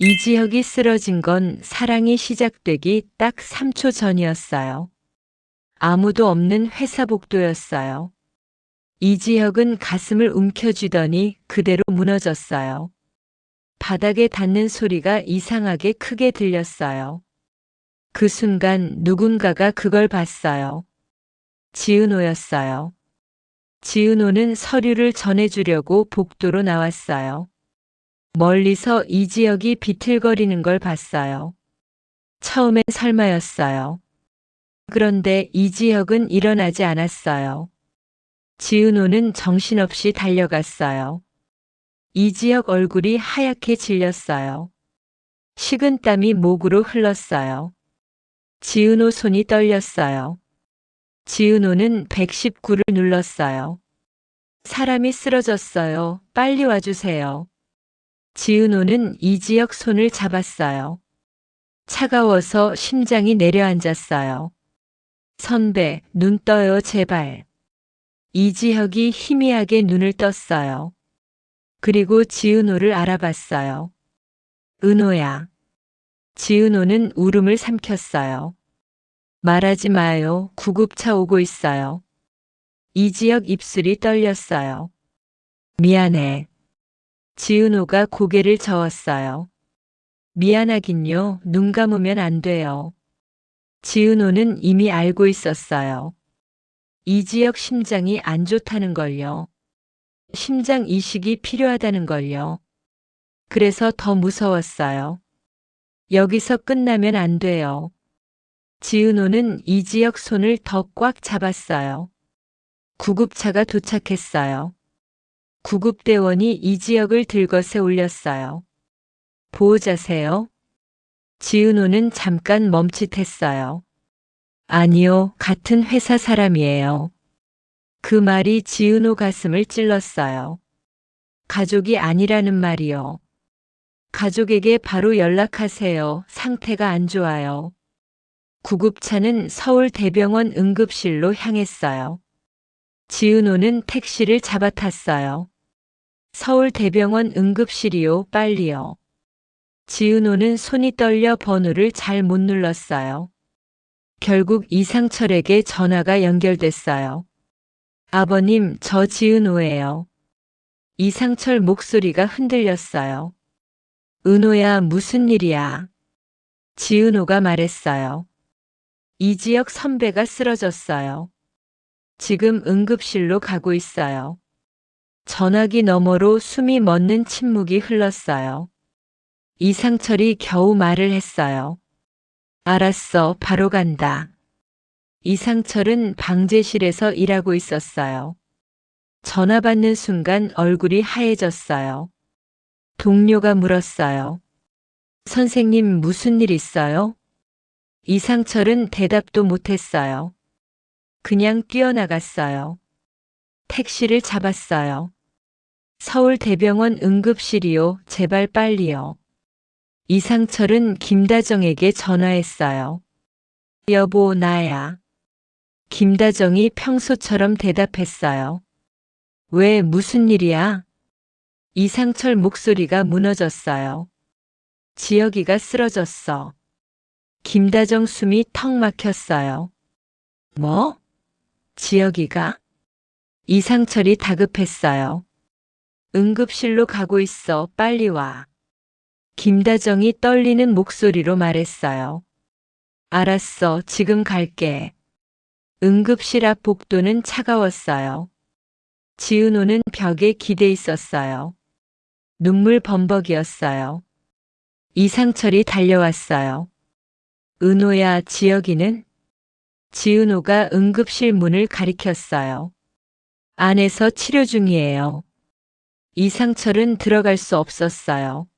이지혁이 쓰러진 건 사랑이 시작되기 딱 3초 전이었어요. 아무도 없는 회사 복도였어요. 이지혁은 가슴을 움켜쥐더니 그대로 무너졌어요. 바닥에 닿는 소리가 이상하게 크게 들렸어요. 그 순간 누군가가 그걸 봤어요. 지은호였어요. 지은호는 서류를 전해주려고 복도로 나왔어요. 멀리서 이지혁이 비틀거리는 걸 봤어요. 처음엔 설마였어요. 그런데 이지혁은 일어나지 않았어요. 지은호는 정신없이 달려갔어요. 이지혁 얼굴이 하얗게 질렸어요. 식은땀이 목으로 흘렀어요. 지은호 손이 떨렸어요. 지은호는 119를 눌렀어요. 사람이 쓰러졌어요. 빨리 와주세요. 지은호는 이지혁 손을 잡았어요. 차가워서 심장이 내려앉았어요. 선배, 눈 떠요, 제발. 이지혁이 희미하게 눈을 떴어요. 그리고 지은호를 알아봤어요. 은호야. 지은호는 울음을 삼켰어요. 말하지 마요. 구급차 오고 있어요. 이지혁 입술이 떨렸어요. 미안해. 지은호가 고개를 저었어요. 미안하긴요. 눈 감으면 안 돼요. 지은호는 이미 알고 있었어요. 이지혁 심장이 안 좋다는 걸요. 심장 이식이 필요하다는 걸요. 그래서 더 무서웠어요. 여기서 끝나면 안 돼요. 지은호는 이지혁 손을 더 꽉 잡았어요. 구급차가 도착했어요. 구급대원이 이지혁을 들것에 올렸어요. 보호자세요? 지은호는 잠깐 멈칫했어요. 아니요, 같은 회사 사람이에요. 그 말이 지은호 가슴을 찔렀어요. 가족이 아니라는 말이요. 가족에게 바로 연락하세요. 상태가 안 좋아요. 구급차는 서울대병원 응급실로 향했어요. 지은호는 택시를 잡아탔어요. 서울대병원 응급실이요, 빨리요. 지은호는 손이 떨려 번호를 잘 못 눌렀어요. 결국 이상철에게 전화가 연결됐어요. 아버님, 저 지은호예요. 이상철 목소리가 흔들렸어요. 은호야, 무슨 일이야? 지은호가 말했어요. 이지혁 선배가 쓰러졌어요. 지금 응급실로 가고 있어요. 전화기 너머로 숨이 멎는 침묵이 흘렀어요. 이상철이 겨우 말을 했어요. 알았어, 바로 간다. 이상철은 방제실에서 일하고 있었어요. 전화 받는 순간 얼굴이 하얘졌어요. 동료가 물었어요. 선생님, 무슨 일 있어요? 이상철은 대답도 못했어요. 그냥 뛰어나갔어요. 택시를 잡았어요. 서울대병원 응급실이요, 제발 빨리요. 이상철은 김다정에게 전화했어요. 여보, 나야. 김다정이 평소처럼 대답했어요. 왜, 무슨 일이야? 이상철 목소리가 무너졌어요. 지혁이가 쓰러졌어. 김다정 숨이 턱 막혔어요. 뭐? 지혁이가? 이상철이 다급했어요. 응급실로 가고 있어, 빨리 와. 김다정이 떨리는 목소리로 말했어요. 알았어, 지금 갈게. 응급실 앞 복도는 차가웠어요. 지은호는 벽에 기대 있었어요. 눈물 범벅이었어요. 이상철이 달려왔어요. 은호야, 지혁이는? 지은호가 응급실 문을 가리켰어요. 안에서 치료 중이에요. 이상철은 들어갈 수 없었어요.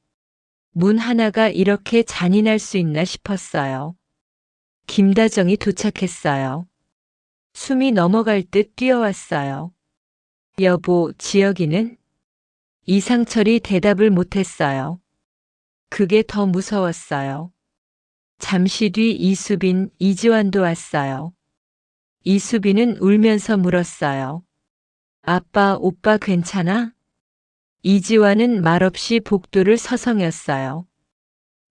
문 하나가 이렇게 잔인할 수 있나 싶었어요. 김다정이 도착했어요. 숨이 넘어갈 듯 뛰어왔어요. 여보, 지혁이는? 이상철이 대답을 못했어요. 그게 더 무서웠어요. 잠시 뒤 이수빈, 이지환도 왔어요. 이수빈은 울면서 물었어요. 아빠, 오빠 괜찮아? 이지환은 말없이 복도를 서성였어요.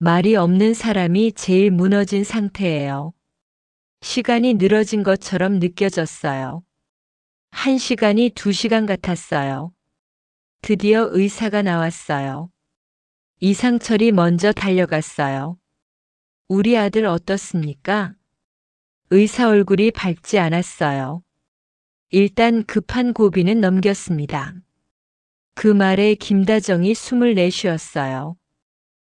말이 없는 사람이 제일 무너진 상태예요. 시간이 늘어진 것처럼 느껴졌어요. 1시간이 2시간 같았어요. 드디어 의사가 나왔어요. 이상철이 먼저 달려갔어요. 우리 아들 어떻습니까? 의사 얼굴이 밝지 않았어요. 일단 급한 고비는 넘겼습니다. 그 말에 김다정이 숨을 내쉬었어요.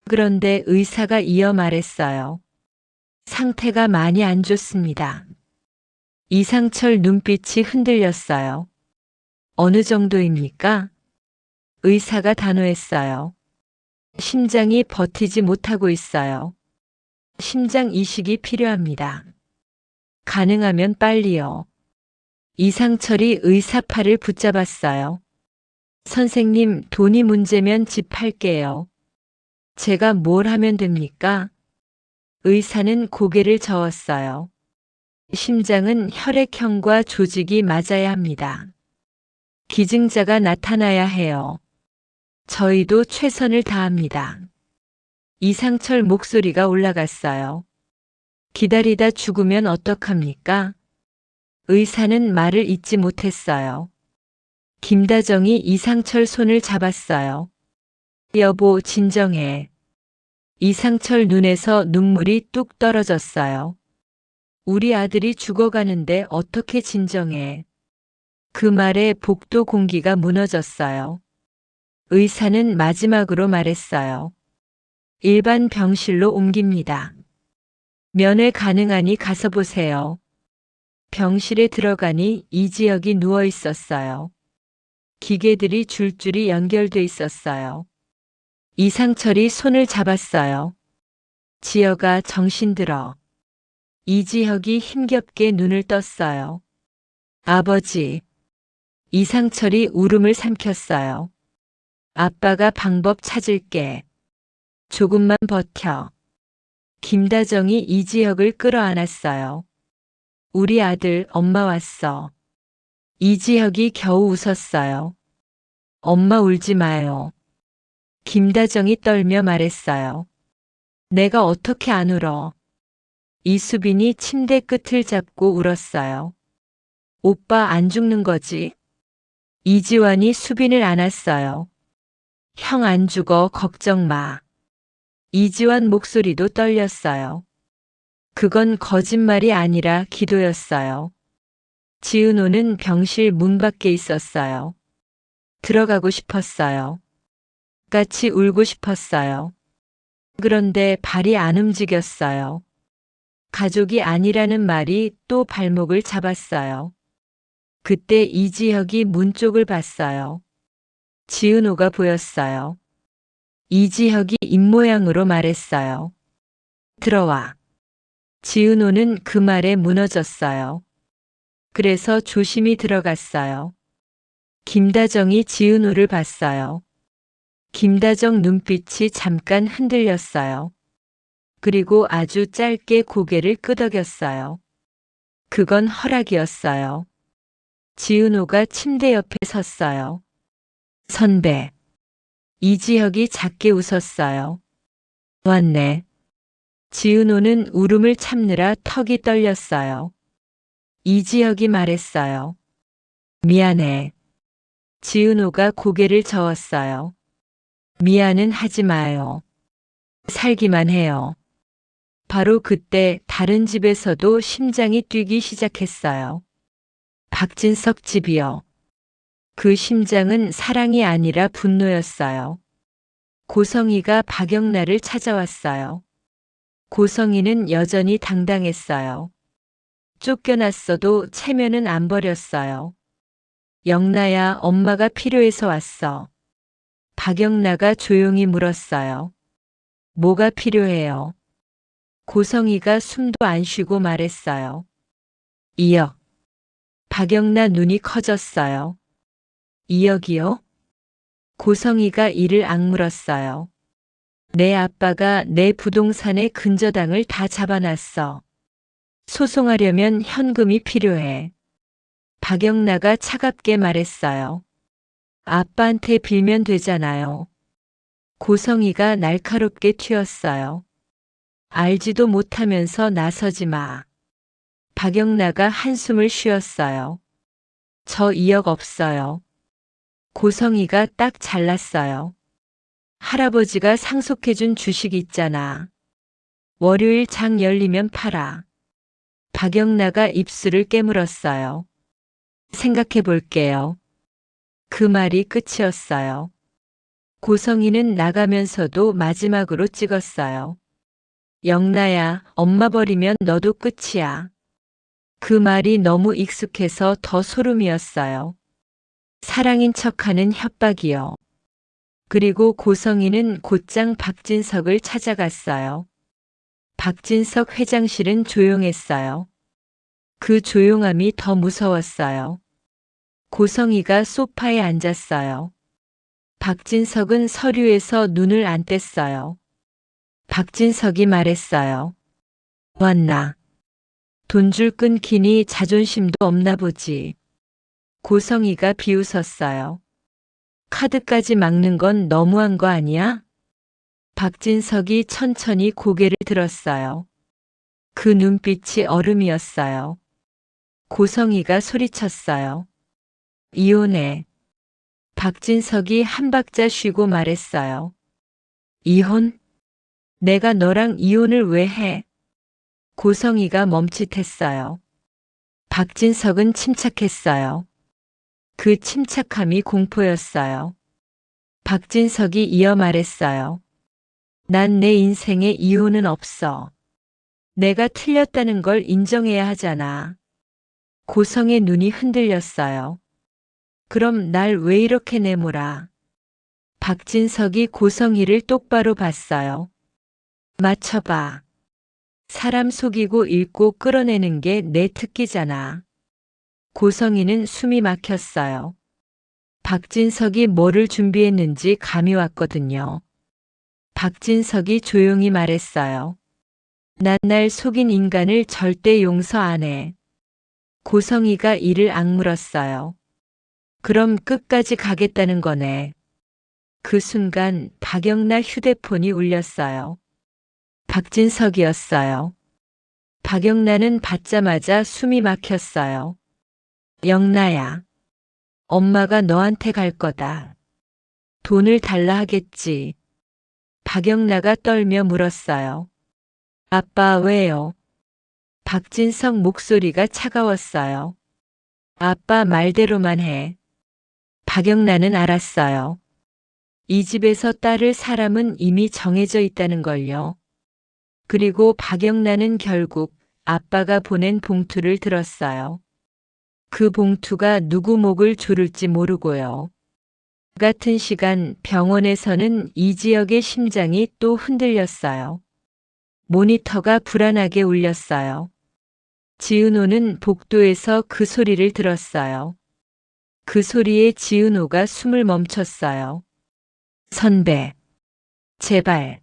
그런데 의사가 이어 말했어요. 상태가 많이 안 좋습니다. 이상철 눈빛이 흔들렸어요. 어느 정도입니까? 의사가 단호했어요. 심장이 버티지 못하고 있어요. 심장 이식이 필요합니다. 가능하면 빨리요. 이상철이 의사 팔을 붙잡았어요. 선생님, 돈이 문제면 집 팔게요. 제가 뭘 하면 됩니까? 의사는 고개를 저었어요. 심장은 혈액형과 조직이 맞아야 합니다. 기증자가 나타나야 해요. 저희도 최선을 다합니다. 이상철 목소리가 올라갔어요. 기다리다 죽으면 어떡합니까? 의사는 말을 잇지 못했어요. 김다정이 이상철 손을 잡았어요. 여보, 진정해. 이상철 눈에서 눈물이 뚝 떨어졌어요. 우리 아들이 죽어가는데 어떻게 진정해. 그 말에 복도 공기가 무너졌어요. 의사는 마지막으로 말했어요. 일반 병실로 옮깁니다. 면회 가능하니 가서 보세요. 병실에 들어가니 이지혁이 누워 있었어요. 기계들이 줄줄이 연결돼 있었어요. 이상철이 손을 잡았어요. 지혁아, 정신 들어. 이지혁이 힘겹게 눈을 떴어요. 아버지. 이상철이 울음을 삼켰어요. 아빠가 방법 찾을게. 조금만 버텨. 김다정이 이지혁을 끌어안았어요. 우리 아들, 엄마 왔어. 이지혁이 겨우 웃었어요. 엄마 울지 마요. 김다정이 떨며 말했어요. 내가 어떻게 안 울어. 이수빈이 침대 끝을 잡고 울었어요. 오빠 안 죽는 거지? 이지환이 수빈을 안았어요. 형 안 죽어, 걱정 마. 이지환 목소리도 떨렸어요. 그건 거짓말이 아니라 기도였어요. 지은호는 병실 문 밖에 있었어요. 들어가고 싶었어요. 같이 울고 싶었어요. 그런데 발이 안 움직였어요. 가족이 아니라는 말이 또 발목을 잡았어요. 그때 이지혁이 문 쪽을 봤어요. 지은호가 보였어요. 이지혁이 입모양으로 말했어요. 들어와. 지은호는 그 말에 무너졌어요. 그래서 조심히 들어갔어요. 김다정이 지은호를 봤어요. 김다정 눈빛이 잠깐 흔들렸어요. 그리고 아주 짧게 고개를 끄덕였어요. 그건 허락이었어요. 지은호가 침대 옆에 섰어요. 선배. 이지혁이 작게 웃었어요. 왔네. 지은호는 울음을 참느라 턱이 떨렸어요. 이지혁이 말했어요. 미안해. 지은호가 고개를 저었어요. 미안은 하지 마요. 살기만 해요. 바로 그때 다른 집에서도 심장이 뛰기 시작했어요. 박진석 집이요. 그 심장은 사랑이 아니라 분노였어요. 고성이가 박영란을 찾아왔어요. 고성이는 여전히 당당했어요. 쫓겨났어도 체면은 안 버렸어요. 영란야, 엄마가 필요해서 왔어. 박영란가 조용히 물었어요. 뭐가 필요해요? 고성이가 숨도 안 쉬고 말했어요. 이혁. 박영란 눈이 커졌어요. 이혁이요? 고성이가 이를 악물었어요. 내 아빠가 내 부동산의 근저당을 다 잡아놨어. 소송하려면 현금이 필요해. 박영란가 차갑게 말했어요. 아빠한테 빌면 되잖아요. 고성이가 날카롭게 튀었어요. 알지도 못하면서 나서지 마. 박영나가 한숨을 쉬었어요. 저 2억 없어요. 고성이가 딱 잘랐어요. 할아버지가 상속해준 주식 있잖아. 월요일 장 열리면 팔아. 박영나가 입술을 깨물었어요. 생각해 볼게요. 그 말이 끝이었어요. 고성이는 나가면서도 마지막으로 찍었어요. 영나야, 엄마 버리면 너도 끝이야. 그 말이 너무 익숙해서 더 소름이었어요. 사랑인 척하는 협박이요. 그리고 고성이는 곧장 박진석을 찾아갔어요. 박진석 회장실은 조용했어요. 그 조용함이 더 무서웠어요. 고성이가 소파에 앉았어요. 박진석은 서류에서 눈을 안 뗐어요. 박진석이 말했어요. 왔나. 돈줄 끊기니 자존심도 없나 보지. 고성이가 비웃었어요. 카드까지 막는 건 너무한 거 아니야? 박진석이 천천히 고개를 들었어요. 그 눈빛이 얼음이었어요. 고성이가 소리쳤어요. 이혼해. 박진석이 한 박자 쉬고 말했어요. 이혼? 내가 너랑 이혼을 왜 해? 고성이가 멈칫했어요. 박진석은 침착했어요. 그 침착함이 공포였어요. 박진석이 이어 말했어요. 난 내 인생에 이혼은 없어. 내가 틀렸다는 걸 인정해야 하잖아. 고성의 눈이 흔들렸어요. 그럼 날 왜 이렇게 내몰아? 박진석이 고성이를 똑바로 봤어요. 맞춰봐. 사람 속이고 읽고 끌어내는 게 내 특기잖아. 고성이는 숨이 막혔어요. 박진석이 뭐를 준비했는지 감이 왔거든요. 박진석이 조용히 말했어요. 난 날 속인 인간을 절대 용서 안 해. 고성이가 이를 악물었어요. 그럼 끝까지 가겠다는 거네. 그 순간 박영나 휴대폰이 울렸어요. 박진석이었어요. 박영나는 받자마자 숨이 막혔어요. 영나야. 엄마가 너한테 갈 거다. 돈을 달라 하겠지. 박영나가 떨며 물었어요. 아빠 왜요? 박진석 목소리가 차가웠어요. 아빠 말대로만 해. 박영나는 알았어요. 이 집에서 딸을 사람은 이미 정해져 있다는 걸요. 그리고 박영나는 결국 아빠가 보낸 봉투를 들었어요. 그 봉투가 누구 목을 조를지 모르고요. 같은 시간 병원에서는 이지혁의 심장이 또 흔들렸어요. 모니터가 불안하게 울렸어요. 지은호는 복도에서 그 소리를 들었어요. 그 소리에 지은호가 숨을 멈췄어요. 선배, 제발.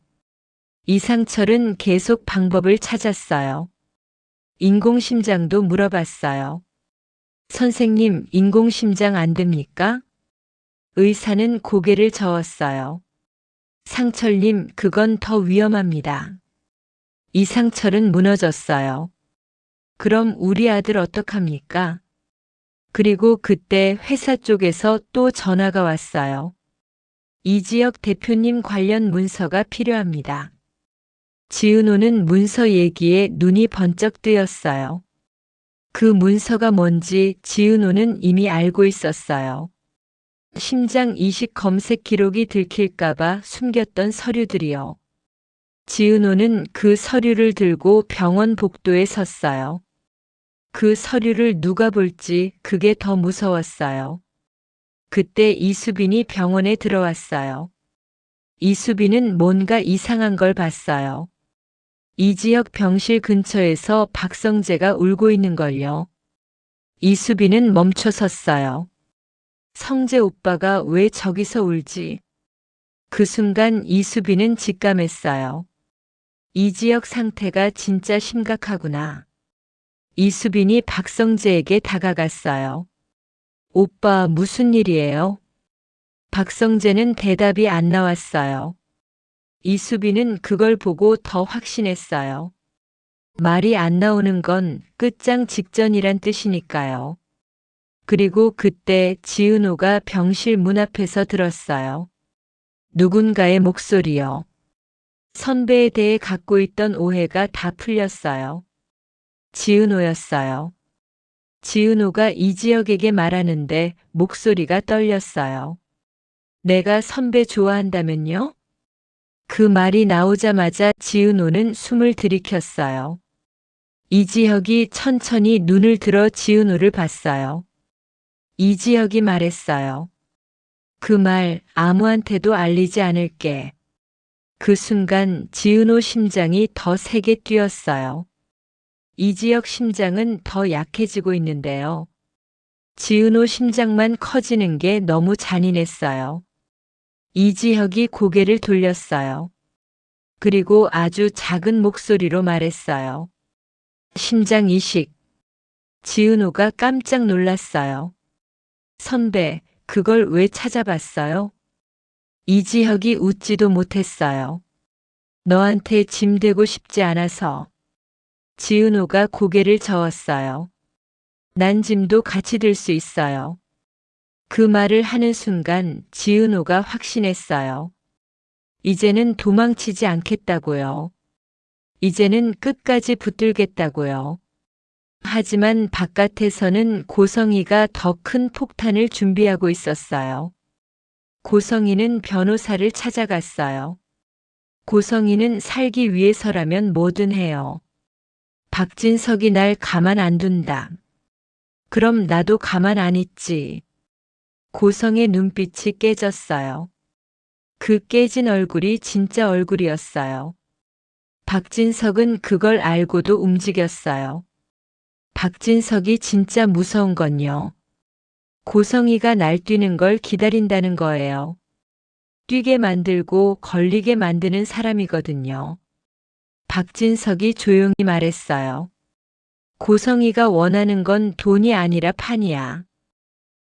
이상철은 계속 방법을 찾았어요. 인공심장도 물어봤어요. 선생님, 인공심장 안 됩니까? 의사는 고개를 저었어요. 상철님, 그건 더 위험합니다. 이상철은 무너졌어요. 그럼 우리 아들 어떡합니까? 그리고 그때 회사 쪽에서 또 전화가 왔어요. 이지혁 대표님 관련 문서가 필요합니다. 지은호는 문서 얘기에 눈이 번쩍 뜨였어요. 그 문서가 뭔지 지은호는 이미 알고 있었어요. 심장 이식 검색 기록이 들킬까봐 숨겼던 서류들이요. 지은호는 그 서류를 들고 병원 복도에 섰어요. 그 서류를 누가 볼지 그게 더 무서웠어요. 그때 이수빈이 병원에 들어왔어요. 이수빈은 뭔가 이상한 걸 봤어요. 이지혁 병실 근처에서 박성재가 울고 있는 걸요. 이수빈은 멈춰 섰어요. 성재 오빠가 왜 저기서 울지? 그 순간 이수빈은 직감했어요. 이지혁 상태가 진짜 심각하구나. 이수빈이 박성재에게 다가갔어요. 오빠 무슨 일이에요? 박성재는 대답이 안 나왔어요. 이수빈은 그걸 보고 더 확신했어요. 말이 안 나오는 건 끝장 직전이란 뜻이니까요. 그리고 그때 지은호가 병실 문 앞에서 들었어요. 누군가의 목소리요. 선배에 대해 갖고 있던 오해가 다 풀렸어요. 지은호였어요. 지은호가 이지혁에게 말하는데 목소리가 떨렸어요. 내가 선배 좋아한다면요? 그 말이 나오자마자 지은호는 숨을 들이켰어요. 이지혁이 천천히 눈을 들어 지은호를 봤어요. 이지혁이 말했어요. 그 말 아무한테도 알리지 않을게. 그 순간 지은호 심장이 더 세게 뛰었어요. 이지혁 심장은 더 약해지고 있는데요. 지은호 심장만 커지는 게 너무 잔인했어요. 이지혁이 고개를 돌렸어요. 그리고 아주 작은 목소리로 말했어요. 심장 이식. 지은호가 깜짝 놀랐어요. 선배, 그걸 왜 찾아봤어요? 이지혁이 웃지도 못했어요. 너한테 짐 되고 싶지 않아서. 지은호가 고개를 저었어요. 난 짐도 같이 들 수 있어요. 그 말을 하는 순간 지은호가 확신했어요. 이제는 도망치지 않겠다고요. 이제는 끝까지 붙들겠다고요. 하지만 바깥에서는 고성이가 더 큰 폭탄을 준비하고 있었어요. 고성이는 변호사를 찾아갔어요. 고성이는 살기 위해서라면 뭐든 해요. 박진석이 날 가만 안 둔다. 그럼 나도 가만 안 있지. 고성의 눈빛이 깨졌어요. 그 깨진 얼굴이 진짜 얼굴이었어요. 박진석은 그걸 알고도 움직였어요. 박진석이 진짜 무서운 건요. 고성이가 날뛰는 걸 기다린다는 거예요. 뛰게 만들고 걸리게 만드는 사람이거든요. 박진석이 조용히 말했어요. 고성이가 원하는 건 돈이 아니라 판이야.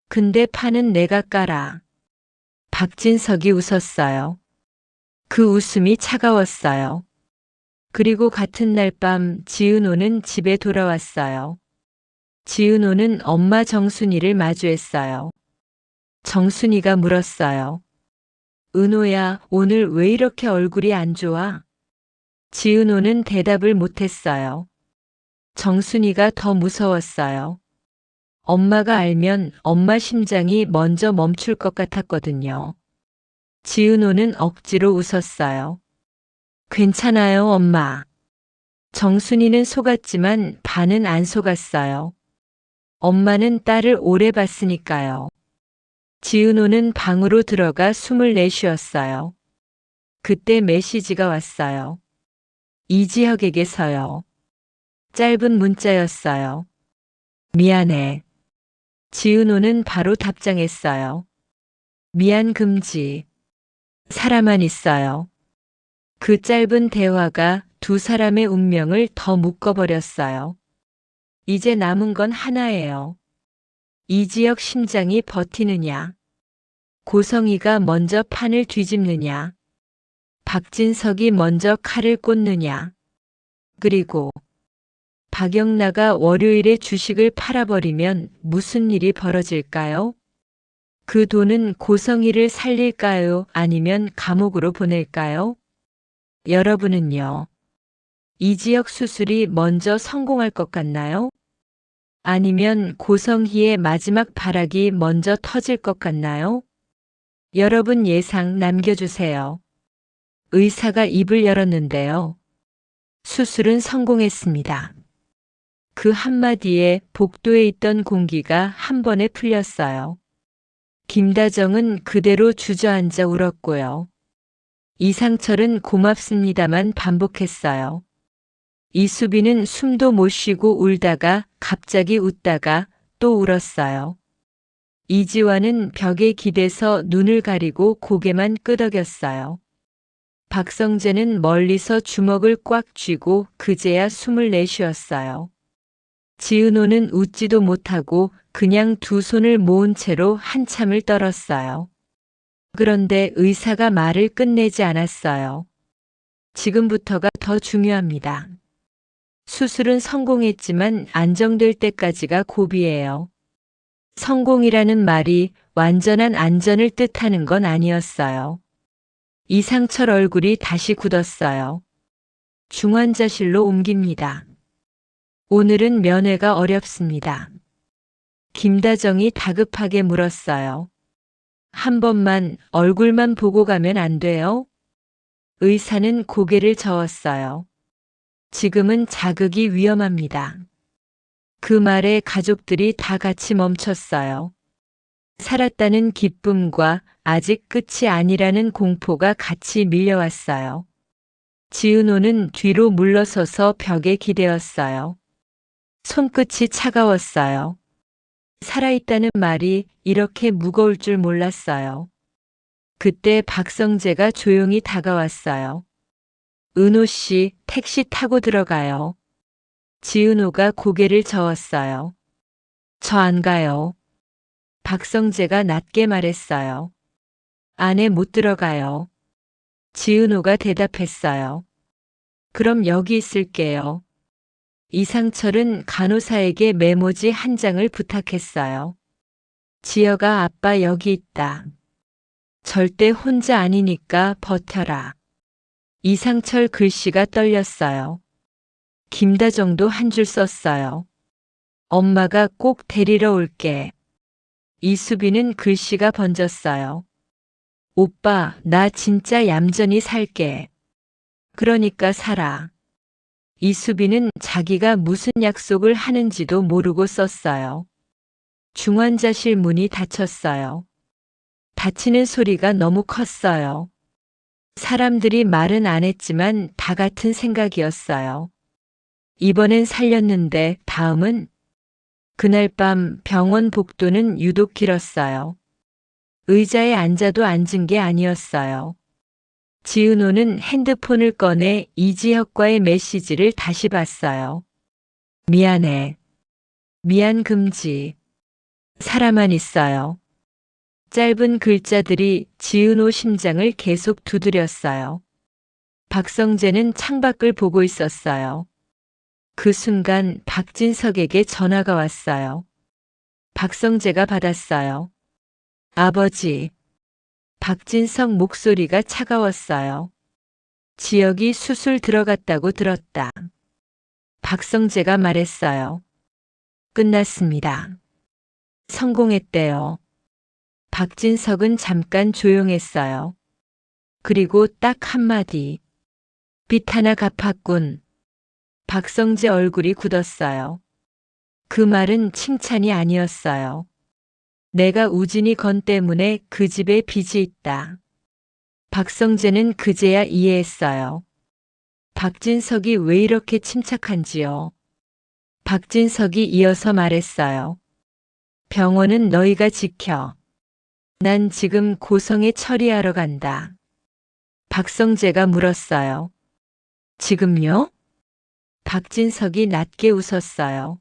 근데 판은 내가 깔아. 박진석이 웃었어요. 그 웃음이 차가웠어요. 그리고 같은 날 밤 지은호는 집에 돌아왔어요. 지은호는 엄마 정순이를 마주했어요. 정순이가 물었어요. 은호야, 오늘 왜 이렇게 얼굴이 안 좋아? 지은호는 대답을 못했어요. 정순이가 더 무서웠어요. 엄마가 알면 엄마 심장이 먼저 멈출 것 같았거든요. 지은호는 억지로 웃었어요. 괜찮아요, 엄마. 정순이는 속았지만 반은 안 속았어요. 엄마는 딸을 오래 봤으니까요. 지은호는 방으로 들어가 숨을 내쉬었어요. 그때 메시지가 왔어요. 이지혁에게서요. 짧은 문자였어요. 미안해. 지은호는 바로 답장했어요. 미안 금지. 살아만 있어요. 그 짧은 대화가 두 사람의 운명을 더 묶어버렸어요. 이제 남은 건 하나예요. 이지혁 심장이 버티느냐. 고성이가 먼저 판을 뒤집느냐. 박진석이 먼저 칼을 꽂느냐. 그리고 박영나가 월요일에 주식을 팔아버리면 무슨 일이 벌어질까요? 그 돈은 고성이를 살릴까요? 아니면 감옥으로 보낼까요? 여러분은요? 이지혁 수술이 먼저 성공할 것 같나요? 아니면 고성희의 마지막 발악이 먼저 터질 것 같나요? 여러분 예상 남겨주세요. 의사가 입을 열었는데요. 수술은 성공했습니다. 그 한마디에 복도에 있던 공기가 한 번에 풀렸어요. 김다정은 그대로 주저앉아 울었고요. 이상철은 고맙습니다만 반복했어요. 이수빈은 숨도 못 쉬고 울다가 갑자기 웃다가 또 울었어요. 이지환은 벽에 기대서 눈을 가리고 고개만 끄덕였어요. 박성재는 멀리서 주먹을 꽉 쥐고 그제야 숨을 내쉬었어요. 지은호는 웃지도 못하고 그냥 두 손을 모은 채로 한참을 떨었어요. 그런데 의사가 말을 끝내지 않았어요. 지금부터가 더 중요합니다. 수술은 성공했지만 안정될 때까지가 고비예요. 성공이라는 말이 완전한 안전을 뜻하는 건 아니었어요. 이상철 얼굴이 다시 굳었어요. 중환자실로 옮깁니다. 오늘은 면회가 어렵습니다. 김다정이 다급하게 물었어요. 한 번만 얼굴만 보고 가면 안 돼요? 의사는 고개를 저었어요. 지금은 자극이 위험합니다. 그 말에 가족들이 다 같이 멈췄어요. 살았다는 기쁨과 아직 끝이 아니라는 공포가 같이 밀려왔어요. 지은호는 뒤로 물러서서 벽에 기대었어요. 손끝이 차가웠어요. 살아있다는 말이 이렇게 무거울 줄 몰랐어요. 그때 박성재가 조용히 다가왔어요. 은호 씨, 택시 타고 들어가요. 지은호가 고개를 저었어요. 저 안 가요. 박성재가 낮게 말했어요. 안에 못 들어가요. 지은호가 대답했어요. 그럼 여기 있을게요. 이상철은 간호사에게 메모지 한 장을 부탁했어요. 지여가 아빠 여기 있다. 절대 혼자 아니니까 버텨라. 이상철 글씨가 떨렸어요. 김다정도 한 줄 썼어요. 엄마가 꼭 데리러 올게. 이수빈은 글씨가 번졌어요. 오빠, 나 진짜 얌전히 살게. 그러니까 살아. 이수빈은 자기가 무슨 약속을 하는지도 모르고 썼어요. 중환자실 문이 닫혔어요. 닫히는 소리가 너무 컸어요. 사람들이 말은 안 했지만 다 같은 생각이었어요. 이번엔 살렸는데 다음은? 그날 밤 병원 복도는 유독 길었어요. 의자에 앉아도 앉은 게 아니었어요. 지은호는 핸드폰을 꺼내 이지혁과의 메시지를 다시 봤어요. 미안해. 미안 금지. 살아만 있어요. 짧은 글자들이 지은호 심장을 계속 두드렸어요. 박성재는 창밖을 보고 있었어요. 그 순간 박진석에게 전화가 왔어요. 박성재가 받았어요. 아버지. 박진석 목소리가 차가웠어요. 지혁이 수술 들어갔다고 들었다. 박성재가 말했어요. 끝났습니다. 성공했대요. 박진석은 잠깐 조용했어요. 그리고 딱 한마디. 빚 하나 갚았군. 박성재 얼굴이 굳었어요. 그 말은 칭찬이 아니었어요. 내가 우진이 건 때문에 그 집에 빚이 있다. 박성재는 그제야 이해했어요. 박진석이 왜 이렇게 침착한지요. 박진석이 이어서 말했어요. 병원은 너희가 지켜. 난 지금 고성에 처리하러 간다. 박성재가 물었어요. 지금요? 박진석이 낮게 웃었어요.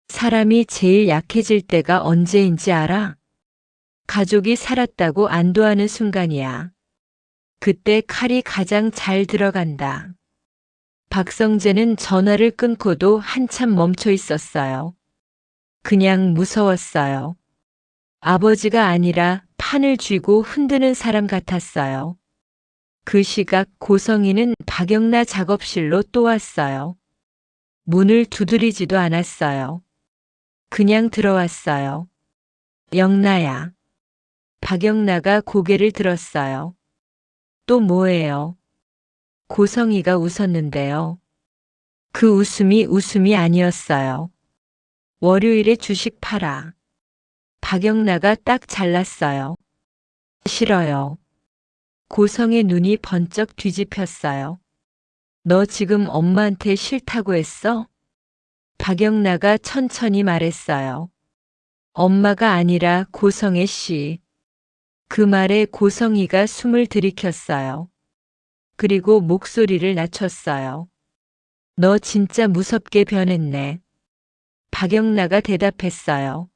사람이 제일 약해질 때가 언제인지 알아? 가족이 살았다고 안도하는 순간이야. 그때 칼이 가장 잘 들어간다. 박성재는 전화를 끊고도 한참 멈춰 있었어요. 그냥 무서웠어요. 아버지가 아니라 판을 쥐고 흔드는 사람 같았어요. 그 시각 고성이는 박영나 작업실로 또 왔어요. 문을 두드리지도 않았어요. 그냥 들어왔어요. 영나야. 박영나가 고개를 들었어요. 또 뭐예요? 고성이가 웃었는데요. 그 웃음이 아니었어요. 월요일에 주식 팔아. 박영나가 딱 잘랐어요. 싫어요. 고성의 눈이 번쩍 뒤집혔어요. 너 지금 엄마한테 싫다고 했어? 박영나가 천천히 말했어요. 엄마가 아니라 고성의 씨. 그 말에 고성이가 숨을 들이켰어요. 그리고 목소리를 낮췄어요. 너 진짜 무섭게 변했네. 박영나가 대답했어요.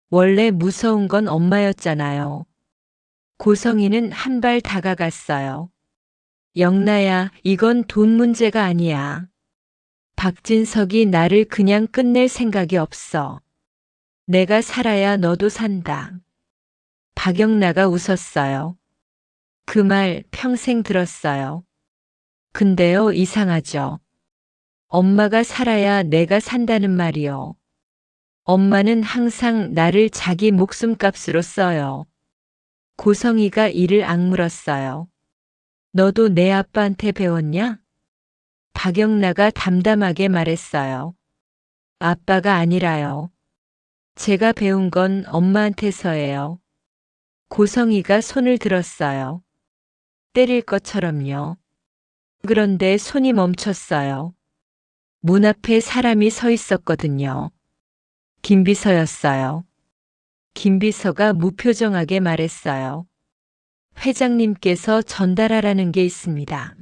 원래 무서운 건 엄마였잖아요. 고성이는 한 발 다가갔어요. 영나야, 이건 돈 문제가 아니야. 박진석이 나를 그냥 끝낼 생각이 없어. 내가 살아야 너도 산다. 박영나가 웃었어요. 그 말 평생 들었어요. 근데요, 이상하죠. 엄마가 살아야 내가 산다는 말이요. 엄마는 항상 나를 자기 목숨값으로 써요. 고성이가 이를 악물었어요. 너도 내 아빠한테 배웠냐? 박영나가 담담하게 말했어요. 아빠가 아니라요. 제가 배운 건 엄마한테서예요. 고성이가 손을 들었어요. 때릴 것처럼요. 그런데 손이 멈췄어요. 문 앞에 사람이 서 있었거든요. 김비서였어요. 김비서가 무표정하게 말했어요. 회장님께서 전달하라는 게 있습니다.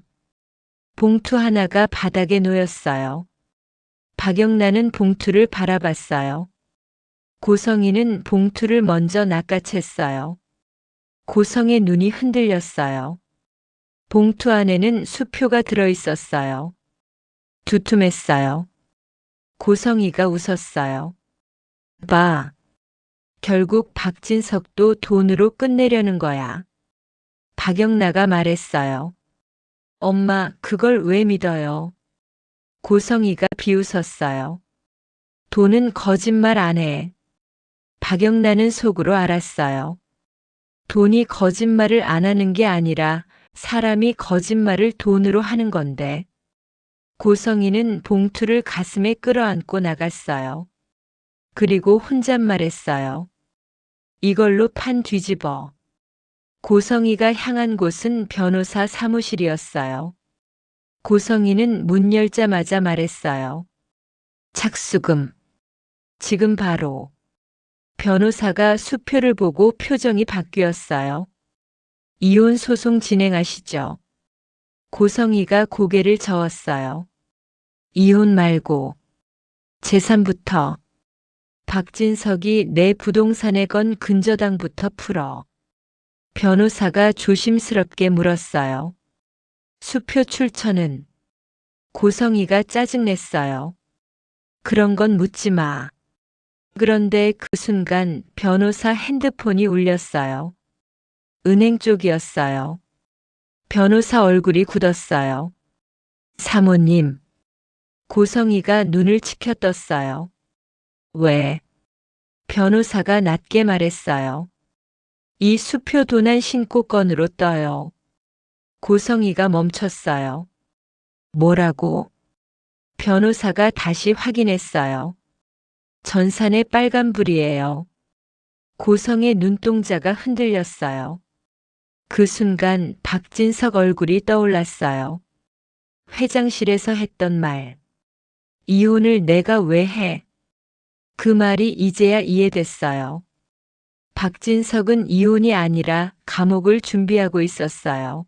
봉투 하나가 바닥에 놓였어요. 박영란은 봉투를 바라봤어요. 고성이는 봉투를 먼저 낚아챘어요. 고성의 눈이 흔들렸어요. 봉투 안에는 수표가 들어있었어요. 두툼했어요. 고성이가 웃었어요. 봐. 결국 박진석도 돈으로 끝내려는 거야. 박영나가 말했어요. 엄마, 그걸 왜 믿어요? 고성이가 비웃었어요. 돈은 거짓말 안 해. 박영나는 속으로 알았어요. 돈이 거짓말을 안 하는 게 아니라 사람이 거짓말을 돈으로 하는 건데. 고성이는 봉투를 가슴에 끌어안고 나갔어요. 그리고 혼잣말했어요. 이걸로 판 뒤집어. 고성이가 향한 곳은 변호사 사무실이었어요. 고성이는 문 열자마자 말했어요. 착수금. 지금 바로. 변호사가 수표를 보고 표정이 바뀌었어요. 이혼 소송 진행하시죠. 고성이가 고개를 저었어요. 이혼 말고 재산부터. 박진석이 내 부동산에 건 근저당부터 풀어. 변호사가 조심스럽게 물었어요. 수표 출처는? 고성이가 짜증냈어요. 그런 건 묻지 마. 그런데 그 순간 변호사 핸드폰이 울렸어요. 은행 쪽이었어요. 변호사 얼굴이 굳었어요. 사모님. 고성이가 눈을 치켜떴어요. 왜? 변호사가 낮게 말했어요. 이 수표 도난 신고 건으로 떠요. 고성이가 멈췄어요. 뭐라고? 변호사가 다시 확인했어요. 전산에 빨간불이에요. 고성의 눈동자가 흔들렸어요. 그 순간 박진석 얼굴이 떠올랐어요. 회장실에서 했던 말. 이혼을 내가 왜 해? 그 말이 이제야 이해됐어요. 박진석은 이혼이 아니라 감옥을 준비하고 있었어요.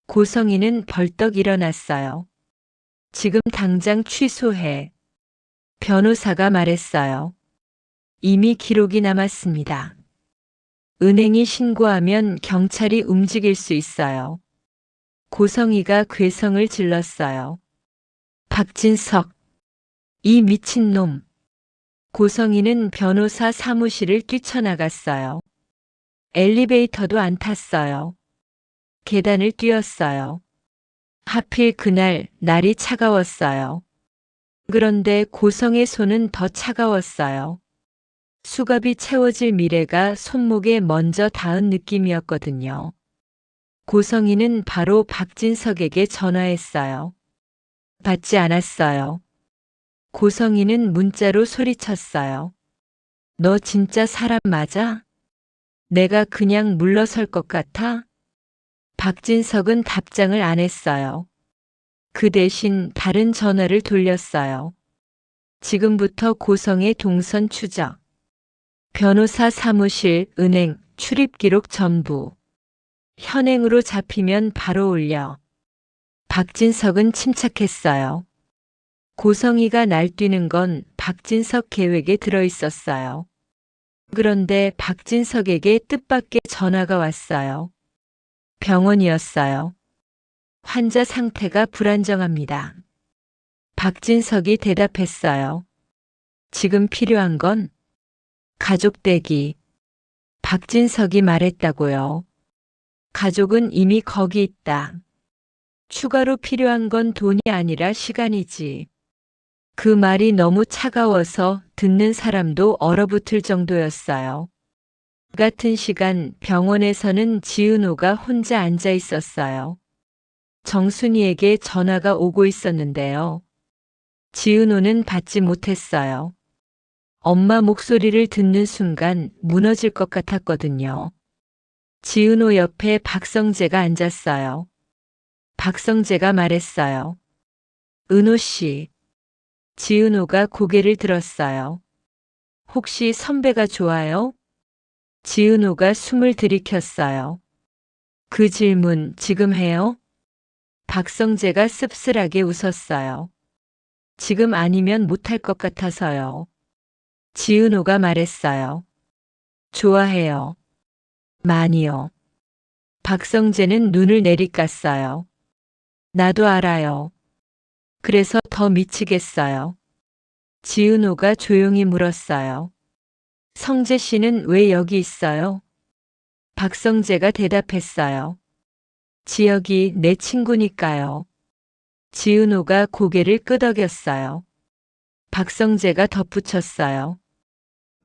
고성이는 벌떡 일어났어요. 지금 당장 취소해. 변호사가 말했어요. 이미 기록이 남았습니다. 은행이 신고하면 경찰이 움직일 수 있어요. 고성이가 괴성을 질렀어요. 박진석, 이 미친놈. 고성이는 변호사 사무실을 뛰쳐나갔어요. 엘리베이터도 안 탔어요. 계단을 뛰었어요. 하필 그날 날이 차가웠어요. 그런데 고성의 손은 더 차가웠어요. 수갑이 채워질 미래가 손목에 먼저 닿은 느낌이었거든요. 고성이는 바로 박진석에게 전화했어요. 받지 않았어요. 고성이는 문자로 소리쳤어요. 너 진짜 사람 맞아? 내가 그냥 물러설 것 같아? 박진석은 답장을 안 했어요. 그 대신 다른 전화를 돌렸어요. 지금부터 고성의 동선 추적. 변호사 사무실, 은행, 출입 기록 전부. 현행으로 잡히면 바로 올려. 박진석은 침착했어요. 고성이가 날뛰는 건 박진석 계획에 들어있었어요. 그런데 박진석에게 뜻밖의 전화가 왔어요. 병원이었어요. 환자 상태가 불안정합니다. 박진석이 대답했어요. 지금 필요한 건 가족 댁이. 박진석이 말했다고요. 가족은 이미 거기 있다. 추가로 필요한 건 돈이 아니라 시간이지. 그 말이 너무 차가워서 듣는 사람도 얼어붙을 정도였어요. 같은 시간 병원에서는 지은호가 혼자 앉아 있었어요. 정순이에게 전화가 오고 있었는데요. 지은호는 받지 못했어요. 엄마 목소리를 듣는 순간 무너질 것 같았거든요. 지은호 옆에 박성재가 앉았어요. 박성재가 말했어요. 은호 씨. 지은호가 고개를 들었어요. 혹시 선배가 좋아요? 지은호가 숨을 들이켰어요. 그 질문 지금 해요? 박성재가 씁쓸하게 웃었어요. 지금 아니면 못할 것 같아서요. 지은호가 말했어요. 좋아해요. 많이요. 박성재는 눈을 내리깠어요. 나도 알아요. 그래서 더 미치겠어요. 지은호가 조용히 물었어요. 성재 씨는 왜 여기 있어요? 박성재가 대답했어요. 지혁이 내 친구니까요. 지은호가 고개를 끄덕였어요. 박성재가 덧붙였어요.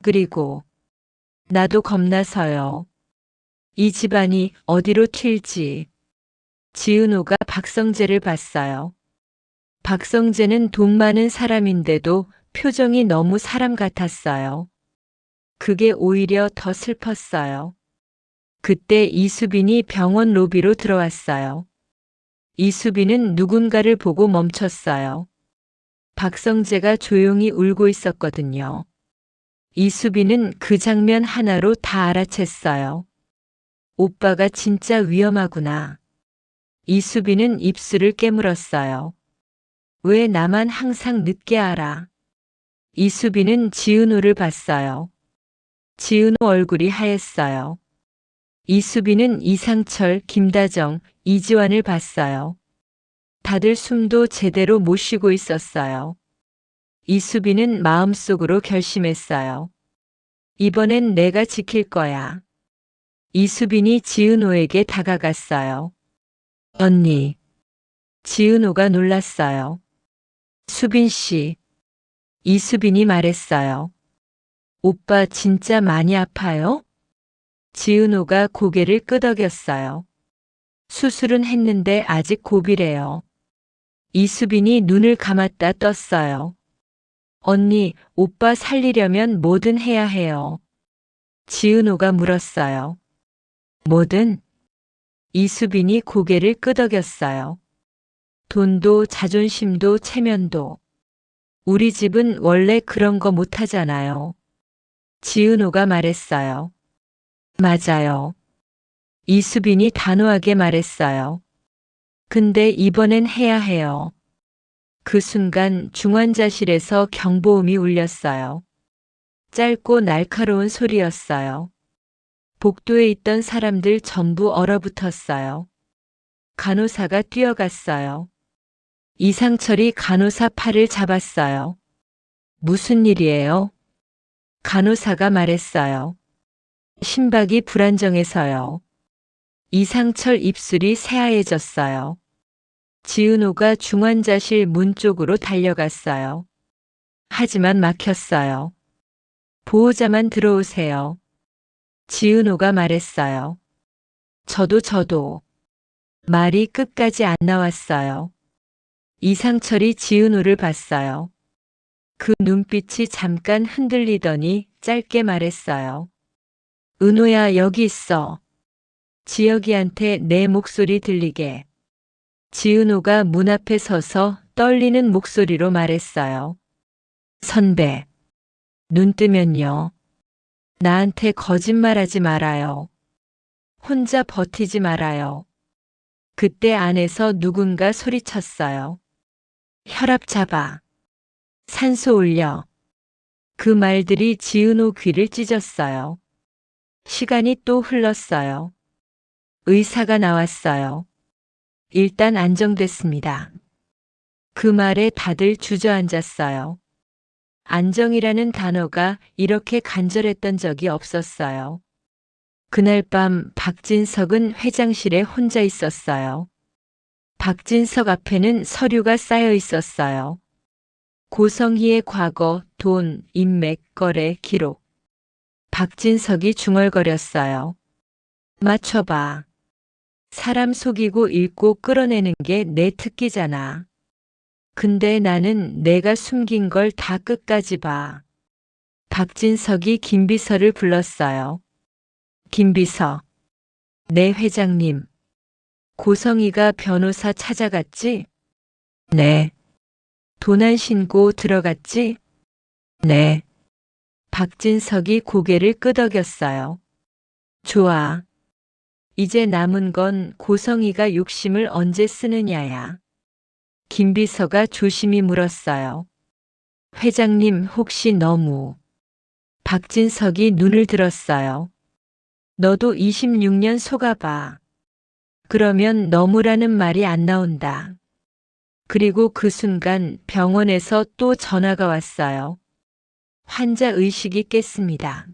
그리고 나도 겁나서요. 이 집안이 어디로 튈지. 지은호가 박성재를 봤어요. 박성재는 돈 많은 사람인데도 표정이 너무 사람 같았어요. 그게 오히려 더 슬펐어요. 그때 이수빈이 병원 로비로 들어왔어요. 이수빈은 누군가를 보고 멈췄어요. 박성재가 조용히 울고 있었거든요. 이수빈은 그 장면 하나로 다 알아챘어요. 오빠가 진짜 위험하구나. 이수빈은 입술을 깨물었어요. 왜 나만 항상 늦게 알아? 이수빈은 지은호를 봤어요. 지은호 얼굴이 하였어요. 이수빈은 이상철, 김다정, 이지환을 봤어요. 다들 숨도 제대로 못 쉬고 있었어요. 이수빈은 마음속으로 결심했어요. 이번엔 내가 지킬 거야. 이수빈이 지은호에게 다가갔어요. 언니. 지은호가 놀랐어요. 수빈 씨. 이수빈이 말했어요. 오빠 진짜 많이 아파요? 지은호가 고개를 끄덕였어요. 수술은 했는데 아직 고비래요. 이수빈이 눈을 감았다 떴어요. 언니, 오빠 살리려면 뭐든 해야 해요. 지은호가 물었어요. 뭐든? 이수빈이 고개를 끄덕였어요. 돈도 자존심도 체면도. 우리 집은 원래 그런 거 못하잖아요. 지은호가 말했어요. 맞아요. 이수빈이 단호하게 말했어요. 근데 이번엔 해야 해요. 그 순간 중환자실에서 경보음이 울렸어요. 짧고 날카로운 소리였어요. 복도에 있던 사람들 전부 얼어붙었어요. 간호사가 뛰어갔어요. 이상철이 간호사 팔을 잡았어요. 무슨 일이에요? 간호사가 말했어요. 심박이 불안정해서요. 이상철 입술이 새하얘졌어요. 지은호가 중환자실 문 쪽으로 달려갔어요. 하지만 막혔어요. 보호자만 들어오세요. 지은호가 말했어요. 저도. 말이 끝까지 안 나왔어요. 이상철이 지은호를 봤어요. 그 눈빛이 잠깐 흔들리더니 짧게 말했어요. 은호야 여기 있어. 지혁이한테 내 목소리 들리게. 지은호가 문 앞에 서서 떨리는 목소리로 말했어요. 선배. 눈 뜨면요. 나한테 거짓말하지 말아요. 혼자 버티지 말아요. 그때 안에서 누군가 소리쳤어요. 혈압 잡아. 산소 올려. 그 말들이 지은호 귀를 찢었어요. 시간이 또 흘렀어요. 의사가 나왔어요. 일단 안정됐습니다. 그 말에 다들 주저앉았어요. 안정이라는 단어가 이렇게 간절했던 적이 없었어요. 그날 밤 박진석은 회장실에 혼자 있었어요. 박진석 앞에는 서류가 쌓여 있었어요. 고성희의 과거, 돈, 인맥, 거래, 기록. 박진석이 중얼거렸어요. 맞춰봐. 사람 속이고 읽고 끌어내는 게 내 특기잖아. 근데 나는 내가 숨긴 걸 다 끝까지 봐. 박진석이 김비서를 불렀어요. 김비서. 네, 회장님. 고성희가 변호사 찾아갔지? 네. 도난 신고 들어갔지? 네. 박진석이 고개를 끄덕였어요. 좋아. 이제 남은 건 고성희가 욕심을 언제 쓰느냐야. 김비서가 조심히 물었어요. 회장님 혹시 너무. 박진석이 눈을 들었어요. 너도 26년 속아봐. 그러면 너무라는 말이 안 나온다. 그리고 그 순간 병원에서 또 전화가 왔어요. 환자 의식이 깼습니다.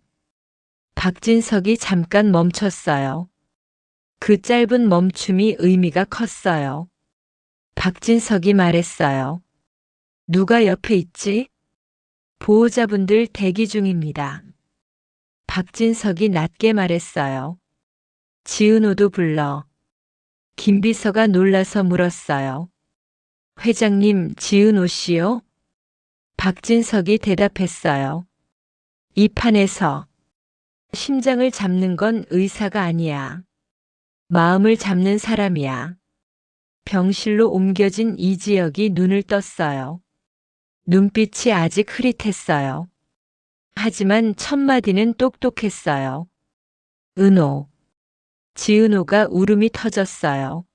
박진석이 잠깐 멈췄어요. 그 짧은 멈춤이 의미가 컸어요. 박진석이 말했어요. 누가 옆에 있지? 보호자분들 대기 중입니다. 박진석이 낮게 말했어요. 지은호도 불러. 김비서가 놀라서 물었어요. 회장님, 지은호 씨요? 박진석이 대답했어요. 이 판에서 심장을 잡는 건 의사가 아니야. 마음을 잡는 사람이야. 병실로 옮겨진 이지혁이 눈을 떴어요. 눈빛이 아직 흐릿했어요. 하지만 첫마디는 똑똑했어요. 은호. 지은호가 울음이 터졌어요.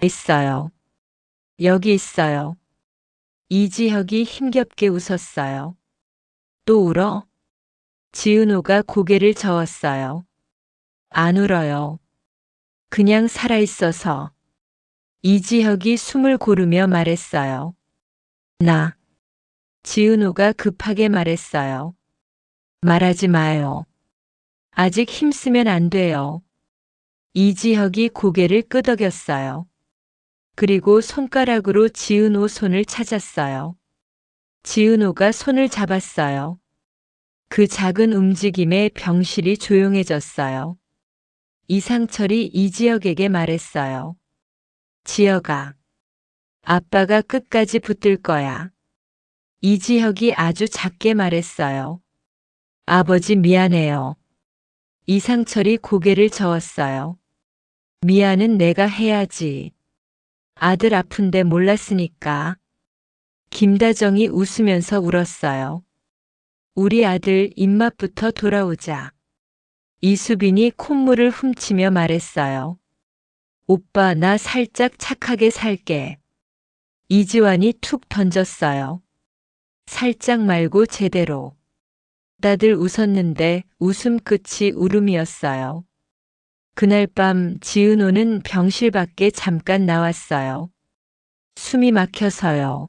있어요. 여기 있어요. 이지혁이 힘겹게 웃었어요. 또 울어? 지은호가 고개를 저었어요. 안 울어요. 그냥 살아있어서. 이지혁이 숨을 고르며 말했어요. 나. 지은호가 급하게 말했어요. 말하지 마요. 아직 힘쓰면 안 돼요. 이지혁이 고개를 끄덕였어요. 그리고 손가락으로 지은호 손을 찾았어요. 지은호가 손을 잡았어요. 그 작은 움직임에 병실이 조용해졌어요. 이상철이 이지혁에게 말했어요. 지혁아, 아빠가 끝까지 붙들 거야. 이지혁이 아주 작게 말했어요. 아버지 미안해요. 이상철이 고개를 저었어요. 미안은 내가 해야지. 아들 아픈데 몰랐으니까. 김다정이 웃으면서 울었어요. 우리 아들 입맛부터 돌아오자. 이수빈이 콧물을 훔치며 말했어요. 오빠 나 살짝 착하게 살게. 이지환이 툭 던졌어요. 살짝 말고 제대로. 다들 웃었는데 웃음 끝이 울음이었어요. 그날 밤 지은호는 병실 밖에 잠깐 나왔어요. 숨이 막혀서요.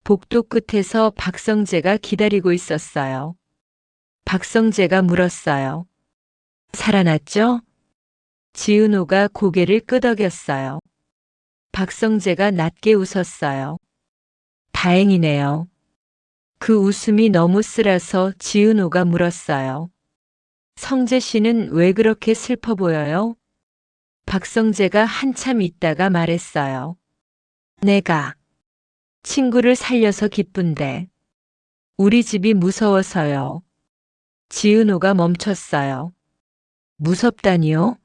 복도 끝에서 박성재가 기다리고 있었어요. 박성재가 물었어요. 살아났죠? 지은호가 고개를 끄덕였어요. 박성재가 낮게 웃었어요. 다행이네요. 그 웃음이 너무 쓰라서 지은호가 물었어요. 성재 씨는 왜 그렇게 슬퍼 보여요? 박성재가 한참 있다가 말했어요. 내가 친구를 살려서 기쁜데 우리 집이 무서워서요. 지은호가 멈췄어요. 무섭다니요?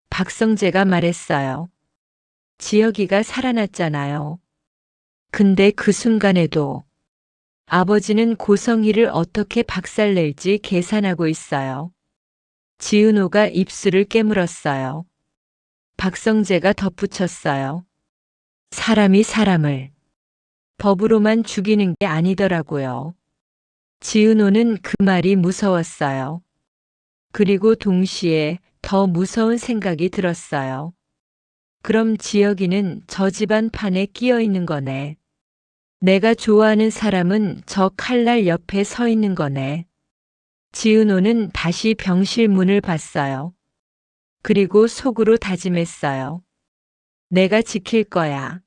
박성재가 말했어요. 지혁이가 살아났잖아요. 근데 그 순간에도 아버지는 고성희를 어떻게 박살낼지 계산하고 있어요. 지은호가 입술을 깨물었어요. 박성재가 덧붙였어요. 사람이 사람을 법으로만 죽이는 게 아니더라고요. 지은호는 그 말이 무서웠어요. 그리고 동시에 더 무서운 생각이 들었어요. 그럼 지혁이는 저 집안 판에 끼어 있는 거네. 내가 좋아하는 사람은 저 칼날 옆에 서 있는 거네. 지은호는 다시 병실 문을 봤어요. 그리고 속으로 다짐했어요. 내가 지킬 거야.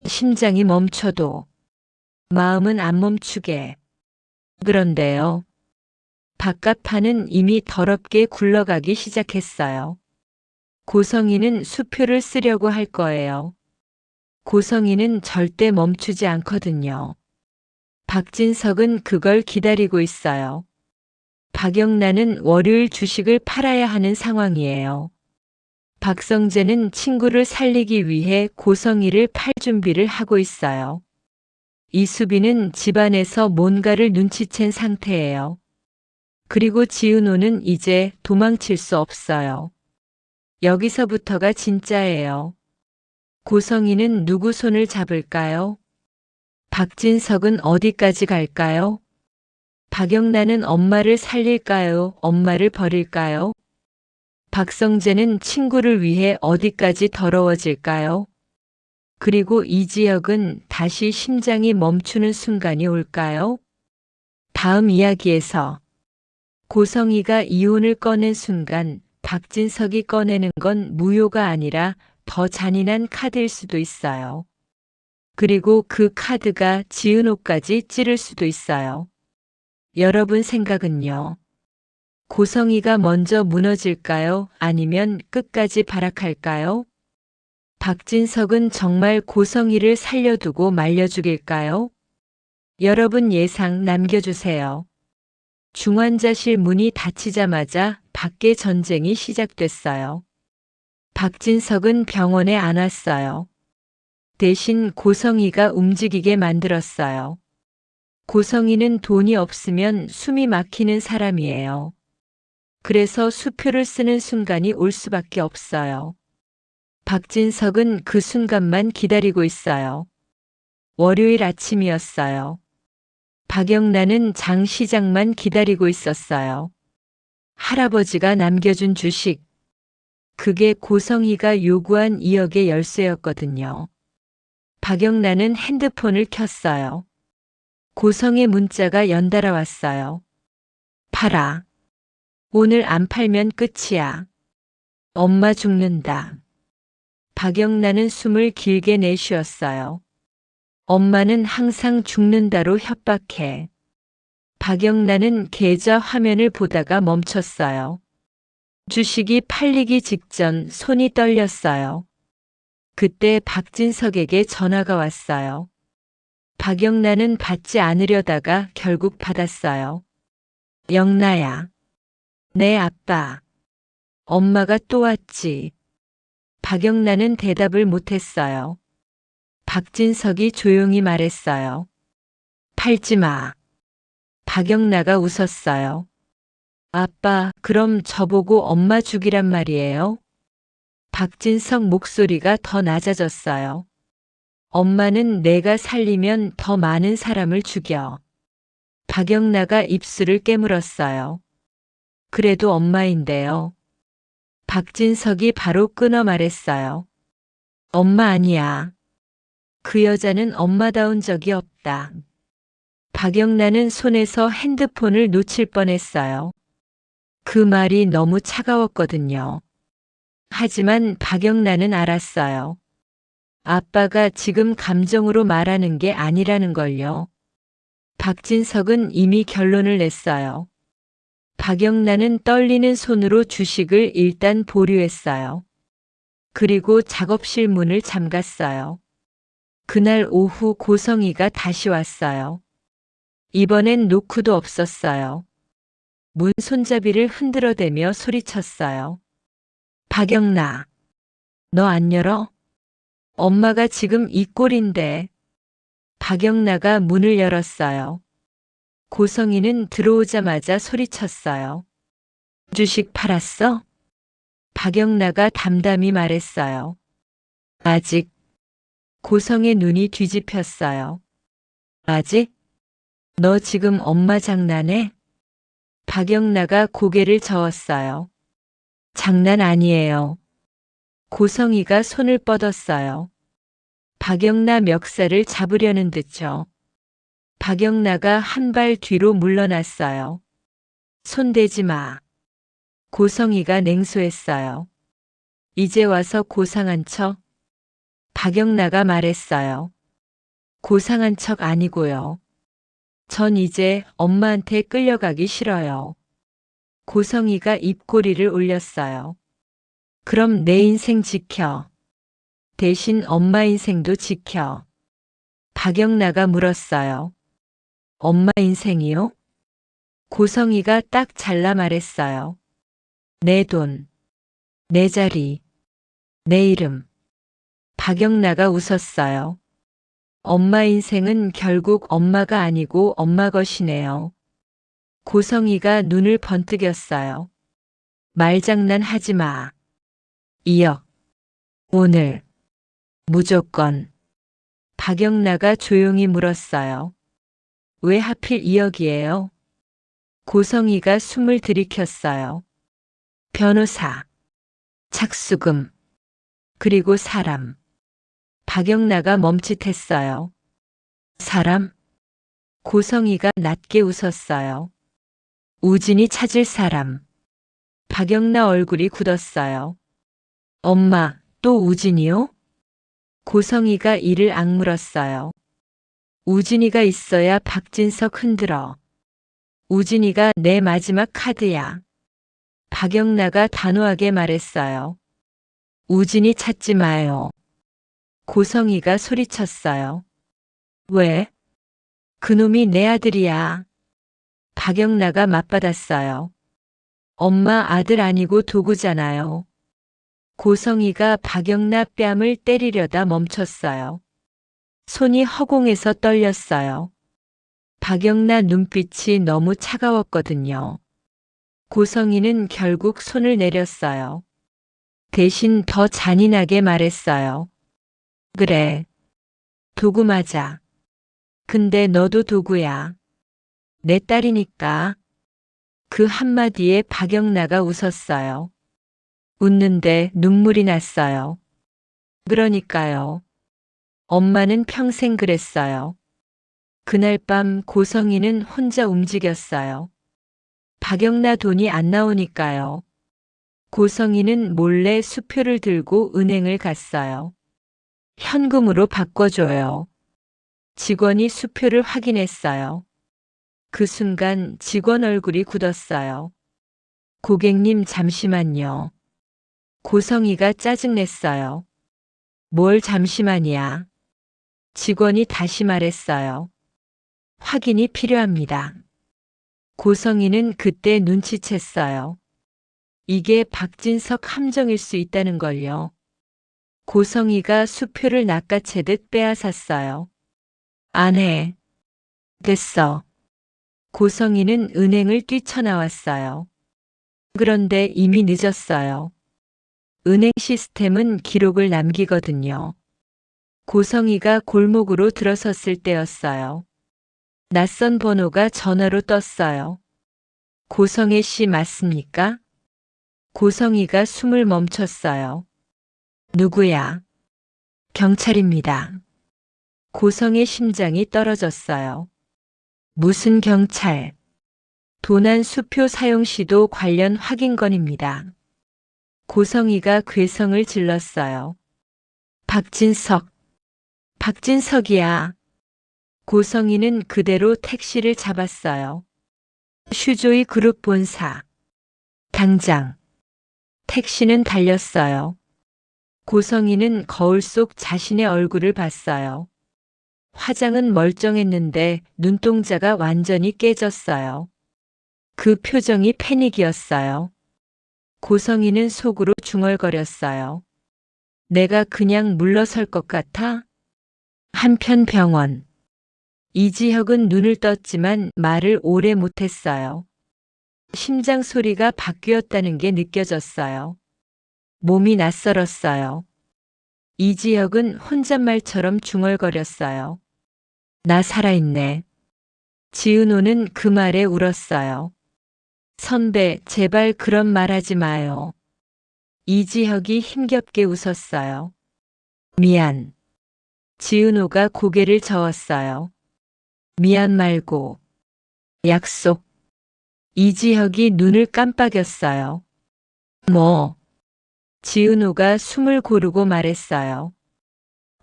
심장이 멈춰도 마음은 안 멈추게. 그런데요. 바깥 판은 이미 더럽게 굴러가기 시작했어요. 고성이는 수표를 쓰려고 할 거예요. 고성이는 절대 멈추지 않거든요. 박진석은 그걸 기다리고 있어요. 박영란은 월요일 주식을 팔아야 하는 상황이에요. 박성재는 친구를 살리기 위해 고성이를 팔 준비를 하고 있어요. 이수빈은 집안에서 뭔가를 눈치챈 상태예요. 그리고 지은호는 이제 도망칠 수 없어요. 여기서부터가 진짜예요. 고성이는 누구 손을 잡을까요? 박진석은 어디까지 갈까요? 박영란은 엄마를 살릴까요? 엄마를 버릴까요? 박성재는 친구를 위해 어디까지 더러워질까요? 그리고 이지혁은 다시 심장이 멈추는 순간이 올까요? 다음 이야기에서 고성이가 이혼을 꺼낸 순간 박진석이 꺼내는 건 무효가 아니라 더 잔인한 카드일 수도 있어요. 그리고 그 카드가 지은호까지 찌를 수도 있어요. 여러분 생각은요? 고성이가 먼저 무너질까요? 아니면 끝까지 발악할까요? 박진석은 정말 고성이를 살려두고 말려 죽일까요? 여러분 예상 남겨주세요. 중환자실 문이 닫히자마자 밖에 전쟁이 시작됐어요. 박진석은 병원에 안 왔어요. 대신 고성이가 움직이게 만들었어요. 고성이는 돈이 없으면 숨이 막히는 사람이에요. 그래서 수표를 쓰는 순간이 올 수밖에 없어요. 박진석은 그 순간만 기다리고 있어요. 월요일 아침이었어요. 박영란은 장 시장만 기다리고 있었어요. 할아버지가 남겨준 주식. 그게 고성이가 요구한 2억의 열쇠였거든요. 박영란은 핸드폰을 켰어요. 고성의 문자가 연달아 왔어요. 팔아. 오늘 안 팔면 끝이야. 엄마 죽는다. 박영란은 숨을 길게 내쉬었어요. 엄마는 항상 죽는다로 협박해. 박영란은 계좌 화면을 보다가 멈췄어요. 주식이 팔리기 직전 손이 떨렸어요. 그때 박진석에게 전화가 왔어요. 박영란은 받지 않으려다가 결국 받았어요. 영란아. 네, 아빠. 엄마가 또 왔지. 박영란은 대답을 못했어요. 박진석이 조용히 말했어요. 팔지 마. 박영란가 웃었어요. 아빠, 그럼 저보고 엄마 죽이란 말이에요? 박진석 목소리가 더 낮아졌어요. 엄마는 내가 살리면 더 많은 사람을 죽여. 박영란가 입술을 깨물었어요. 그래도 엄마인데요. 박진석이 바로 끊어 말했어요. 엄마 아니야. 그 여자는 엄마다운 적이 없다. 박영란은 손에서 핸드폰을 놓칠 뻔했어요. 그 말이 너무 차가웠거든요. 하지만 박영란은 알았어요. 아빠가 지금 감정으로 말하는 게 아니라는 걸요. 박진석은 이미 결론을 냈어요. 박영란은 떨리는 손으로 주식을 일단 보류했어요. 그리고 작업실 문을 잠갔어요. 그날 오후 고성이가 다시 왔어요. 이번엔 노크도 없었어요. 문 손잡이를 흔들어대며 소리쳤어요. 박영란, 너 안 열어? 엄마가 지금 이 꼴인데. 박영란가 문을 열었어요. 고성이는 들어오자마자 소리쳤어요. 주식 팔았어? 박영란가 담담히 말했어요. 아직. 고성의 눈이 뒤집혔어요. 아직? 너 지금 엄마 장난해? 박영란가 고개를 저었어요. 장난 아니에요. 고성이가 손을 뻗었어요. 박영나 멱살을 잡으려는 듯요. 박영나가 한 발 뒤로 물러났어요. 손대지 마. 고성이가 냉소했어요. 이제 와서 고상한 척? 박영나가 말했어요. 고상한 척 아니고요. 전 이제 엄마한테 끌려가기 싫어요. 고성이가 입꼬리를 올렸어요. 그럼 내 인생 지켜. 대신 엄마 인생도 지켜. 박영나가 물었어요. 엄마 인생이요? 고성이가 딱 잘라 말했어요. 내 돈, 내 자리, 내 이름. 박영나가 웃었어요. 엄마 인생은 결국 엄마가 아니고 엄마 것이네요. 고성이가 눈을 번뜩였어요. 말장난 하지 마. 2억. 오늘. 무조건. 박영나가 조용히 물었어요. 왜 하필 2억이에요? 고성이가 숨을 들이켰어요. 변호사. 착수금. 그리고 사람. 박영나가 멈칫했어요. 사람? 고성이가 낮게 웃었어요. 우진이 찾을 사람. 박영나 얼굴이 굳었어요. 엄마, 또 우진이요? 고성이가 이를 악물었어요. 우진이가 있어야 박진석 흔들어. 우진이가 내 마지막 카드야. 박영나가 단호하게 말했어요. 우진이 찾지 마요. 고성이가 소리쳤어요. 왜? 그놈이 내 아들이야. 박영나가 맞받았어요. 엄마 아들 아니고 도구잖아요. 고성이가 박영나 뺨을 때리려다 멈췄어요. 손이 허공에서 떨렸어요. 박영나 눈빛이 너무 차가웠거든요. 고성이는 결국 손을 내렸어요. 대신 더 잔인하게 말했어요. 그래. 도구 맞아. 근데 너도 도구야. 내 딸이니까. 그 한마디에 박영나가 웃었어요. 웃는데 눈물이 났어요. 그러니까요. 엄마는 평생 그랬어요. 그날 밤 고성이는 혼자 움직였어요. 박영나 돈이 안 나오니까요. 고성이는 몰래 수표를 들고 은행을 갔어요. 현금으로 바꿔줘요. 직원이 수표를 확인했어요. 그 순간 직원 얼굴이 굳었어요. 고객님 잠시만요. 고성이가 짜증냈어요. 뭘 잠시만이야. 직원이 다시 말했어요. 확인이 필요합니다. 고성이는 그때 눈치챘어요. 이게 박진석 함정일 수 있다는 걸요. 고성이가 수표를 낚아채듯 빼앗았어요. 안 해. 됐어. 고성이는 은행을 뛰쳐나왔어요. 그런데 이미 늦었어요. 은행 시스템은 기록을 남기거든요. 고성이가 골목으로 들어섰을 때였어요. 낯선 번호가 전화로 떴어요. 고성애 씨 맞습니까? 고성이가 숨을 멈췄어요. 누구야? 경찰입니다. 고성의 심장이 떨어졌어요. 무슨 경찰? 도난 수표 사용 시도 관련 확인 건입니다. 고성이가 괴성을 질렀어요. 박진석. 박진석이야. 고성이는 그대로 택시를 잡았어요. 슈조이 그룹 본사. 당장. 택시는 달렸어요. 고성이는 거울 속 자신의 얼굴을 봤어요. 화장은 멀쩡했는데 눈동자가 완전히 깨졌어요. 그 표정이 패닉이었어요. 고성이는 속으로 중얼거렸어요. 내가 그냥 물러설 것 같아? 한편 병원. 이지혁은 눈을 떴지만 말을 오래 못했어요. 심장 소리가 바뀌었다는 게 느껴졌어요. 몸이 낯설었어요. 이지혁은 혼잣말처럼 중얼거렸어요. 나 살아있네. 지은호는 그 말에 울었어요. 선배, 제발 그런 말 하지 마요. 이지혁이 힘겹게 웃었어요. 미안. 지은호가 고개를 저었어요. 미안 말고. 약속. 이지혁이 눈을 깜빡였어요. 뭐? 지은호가 숨을 고르고 말했어요.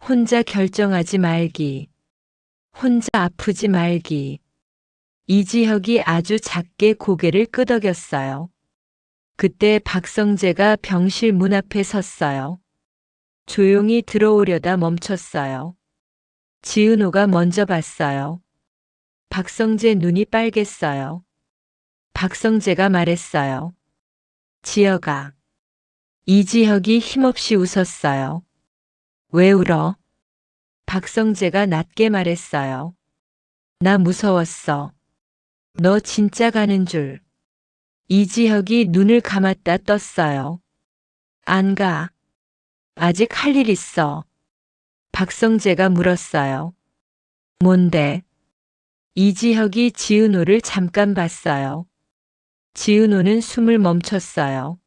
혼자 결정하지 말기. 혼자 아프지 말기. 이지혁이 아주 작게 고개를 끄덕였어요. 그때 박성재가 병실 문 앞에 섰어요. 조용히 들어오려다 멈췄어요. 지은호가 먼저 봤어요. 박성재 눈이 빨갰어요. 박성재가 말했어요. 지혁아. 이지혁이 힘없이 웃었어요. 왜 울어? 박성재가 낮게 말했어요. 나 무서웠어. 너 진짜 가는 줄. 이지혁이 눈을 감았다 떴어요. 안 가. 아직 할 일 있어. 박성재가 물었어요. 뭔데? 이지혁이 지은호를 잠깐 봤어요. 지은호는 숨을 멈췄어요.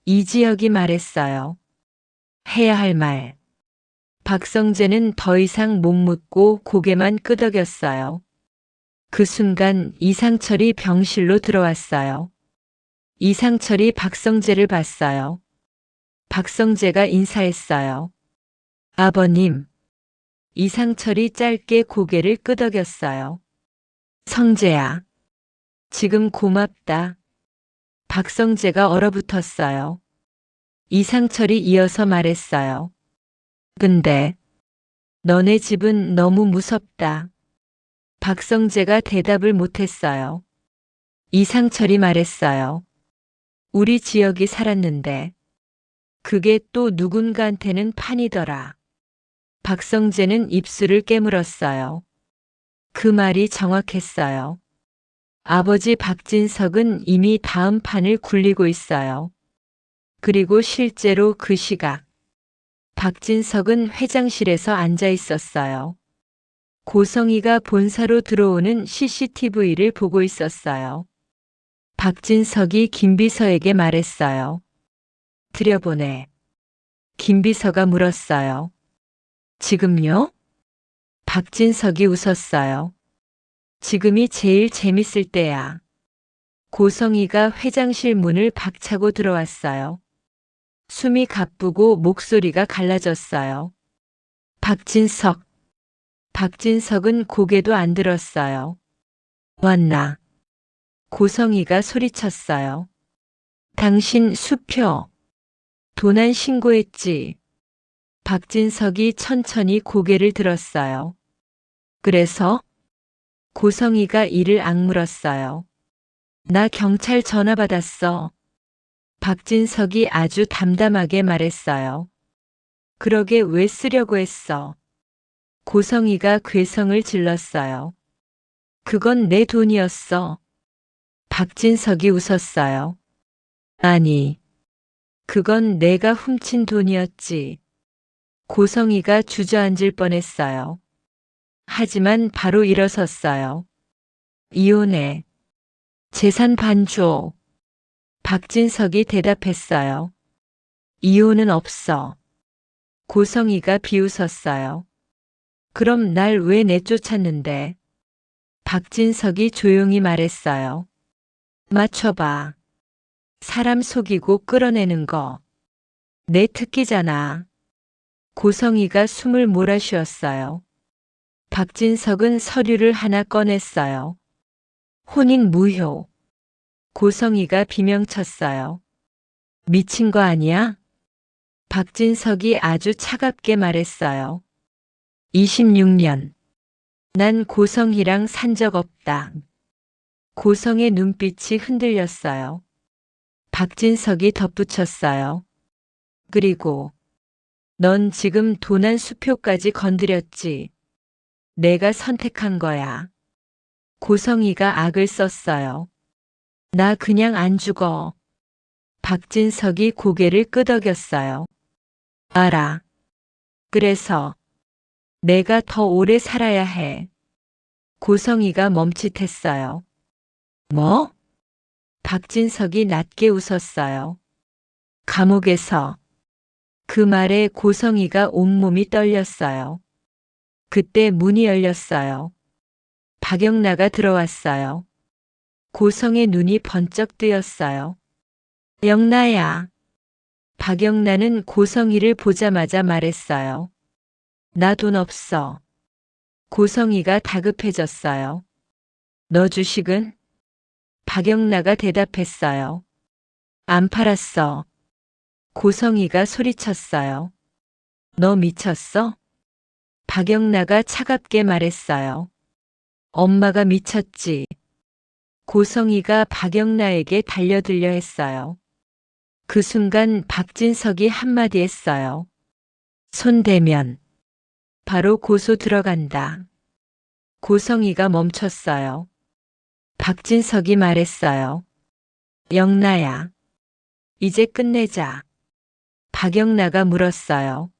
이지혁이 말했어요. 해야 할 말. 박성재는 더 이상 못 묻고 고개만 끄덕였어요. 그 순간 이상철이 병실로 들어왔어요. 이상철이 박성재를 봤어요. 박성재가 인사했어요. 아버님. 이상철이 짧게 고개를 끄덕였어요. 성재야. 지금 고맙다. 박성재가 얼어붙었어요. 이상철이 이어서 말했어요. 근데 너네 집은 너무 무섭다. 박성재가 대답을 못했어요. 이상철이 말했어요. 우리 지역이 살았는데 그게 또 누군가한테는 판이더라. 박성재는 입술을 깨물었어요. 그 말이 정확했어요. 아버지 박진석은 이미 다음 판을 굴리고 있어요. 그리고 실제로 그 시각 박진석은 회장실에서 앉아 있었어요. 고성이가 본사로 들어오는 CCTV를 보고 있었어요. 박진석이 김비서에게 말했어요. 들여보내. 김비서가 물었어요. 지금요? 박진석이 웃었어요. 지금이 제일 재밌을 때야. 고성이가 회장실 문을 박차고 들어왔어요. 숨이 가쁘고 목소리가 갈라졌어요. 박진석. 박진석은 고개도 안 들었어요. 왔나? 고성이가 소리쳤어요. 당신 수표. 도난 신고했지. 박진석이 천천히 고개를 들었어요. 그래서? 고성이가 이를 악물었어요. 나 경찰 전화 받았어. 박진석이 아주 담담하게 말했어요. 그러게 왜 쓰려고 했어? 고성이가 괴성을 질렀어요. 그건 내 돈이었어. 박진석이 웃었어요. 아니, 그건 내가 훔친 돈이었지. 고성이가 주저앉을 뻔했어요. 하지만 바로 일어섰어요. 이혼해. 재산 반줘. 박진석이 대답했어요. 이혼은 없어. 고성이가 비웃었어요. 그럼 날 왜 내쫓았는데? 박진석이 조용히 말했어요. 맞춰봐. 사람 속이고 끌어내는 거. 내 특기잖아. 고성이가 숨을 몰아쉬었어요. 박진석은 서류를 하나 꺼냈어요. 혼인 무효. 고성이가 비명쳤어요. 미친 거 아니야? 박진석이 아주 차갑게 말했어요. 26년. 난 고성이랑 산 적 없다. 고성의 눈빛이 흔들렸어요. 박진석이 덧붙였어요. 그리고 넌 지금 도난 수표까지 건드렸지. 내가 선택한 거야. 고성이가 악을 썼어요. 나 그냥 안 죽어. 박진석이 고개를 끄덕였어요. 알아. 그래서 내가 더 오래 살아야 해. 고성이가 멈칫했어요. 뭐? 박진석이 낮게 웃었어요. 감옥에서. 그 말에 고성이가 온몸이 떨렸어요. 그때 문이 열렸어요. 박영나가 들어왔어요. 고성의 눈이 번쩍 뜨였어요. 영나야. 박영나는 고성이를 보자마자 말했어요. 나 돈 없어. 고성이가 다급해졌어요. 너 주식은? 박영나가 대답했어요. 안 팔았어. 고성이가 소리쳤어요. 너 미쳤어? 박영나가 차갑게 말했어요. 엄마가 미쳤지. 고성이가 박영나에게 달려들려 했어요. 그 순간 박진석이 한마디 했어요. 손 대면 바로 고소 들어간다. 고성이가 멈췄어요. 박진석이 말했어요. 영나야, 이제 끝내자. 박영나가 물었어요.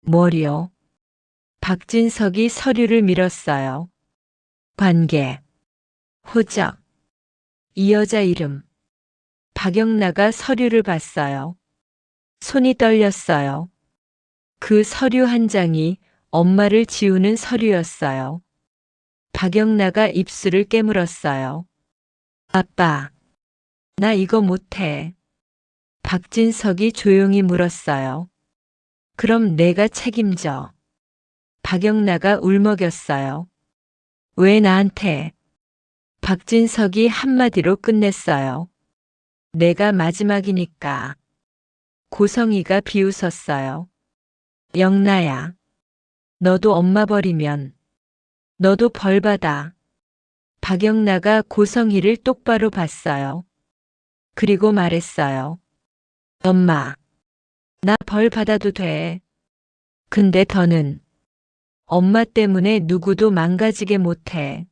뭐요? 박진석이 서류를 밀었어요. 관계, 호적, 이 여자 이름. 박영나가 서류를 봤어요. 손이 떨렸어요. 그 서류 한 장이 엄마를 지우는 서류였어요. 박영나가 입술을 깨물었어요. 아빠, 나 이거 못해. 박진석이 조용히 물었어요. 그럼 내가 책임져. 박영나가 울먹였어요. 왜 나한테? 박진석이 한마디로 끝냈어요. 내가 마지막이니까. 고성이가 비웃었어요. 영나야, 너도 엄마 버리면 너도 벌 받아. 박영나가 고성이를 똑바로 봤어요. 그리고 말했어요. 엄마, 나 벌 받아도 돼. 근데 더는 엄마 때문에 누구도 망가지게 못해.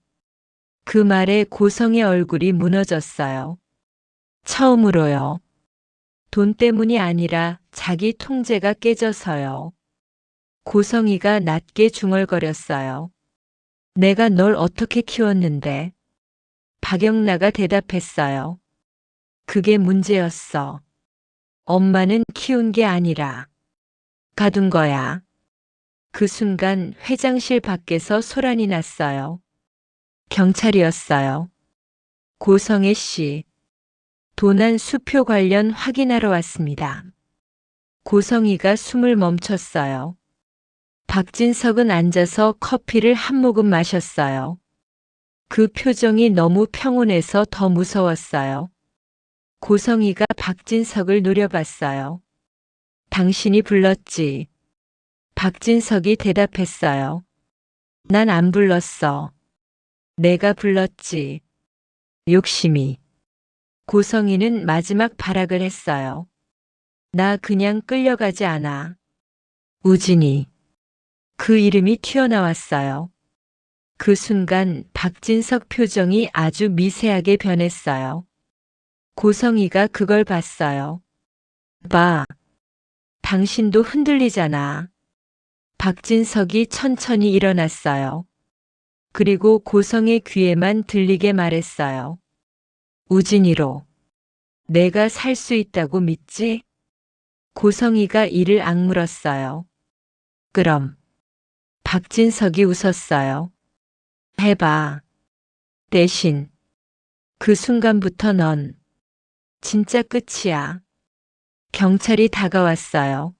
그 말에 고성의 얼굴이 무너졌어요. 처음으로요. 돈 때문이 아니라 자기 통제가 깨져서요. 고성이가 낮게 중얼거렸어요. 내가 널 어떻게 키웠는데? 박영나가 대답했어요. 그게 문제였어. 엄마는 키운 게 아니라 가둔 거야. 그 순간 회장실 밖에서 소란이 났어요. 경찰이었어요. 고성애 씨, 도난 수표 관련 확인하러 왔습니다. 고성이가 숨을 멈췄어요. 박진석은 앉아서 커피를 한 모금 마셨어요. 그 표정이 너무 평온해서 더 무서웠어요. 고성이가 박진석을 노려봤어요. 당신이 불렀지. 박진석이 대답했어요. 난 안 불렀어. 내가 불렀지. 욕심이. 고성이는 마지막 발악을 했어요. 나 그냥 끌려가지 않아. 우진이. 그 이름이 튀어나왔어요. 그 순간 박진석 표정이 아주 미세하게 변했어요. 고성이가 그걸 봤어요. 봐. 당신도 흔들리잖아. 박진석이 천천히 일어났어요. 그리고 고성의 귀에만 들리게 말했어요. 우진이로. 내가 살 수 있다고 믿지? 고성이가 이를 악물었어요. 그럼. 박진석이 웃었어요. 해봐. 대신. 그 순간부터 넌 진짜 끝이야. 경찰이 다가왔어요.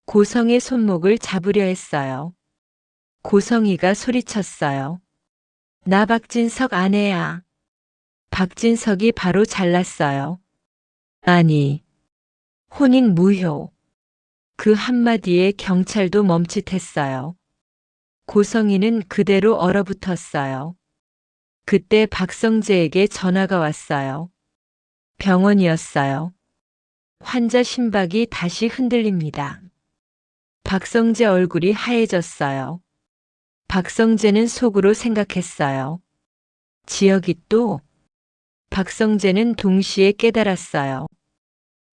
고성의 손목을 잡으려 했어요. 고성이가 소리쳤어요. 나 박진석 아내야. 박진석이 바로 잘랐어요. 아니, 혼인 무효. 그 한마디에 경찰도 멈칫했어요. 고성이는 그대로 얼어붙었어요. 그때 박성재에게 전화가 왔어요. 병원이었어요. 환자 심박이 다시 흔들립니다. 박성재 얼굴이 하얘졌어요. 박성재는 속으로 생각했어요. 지역이 또. 박성재는 동시에 깨달았어요.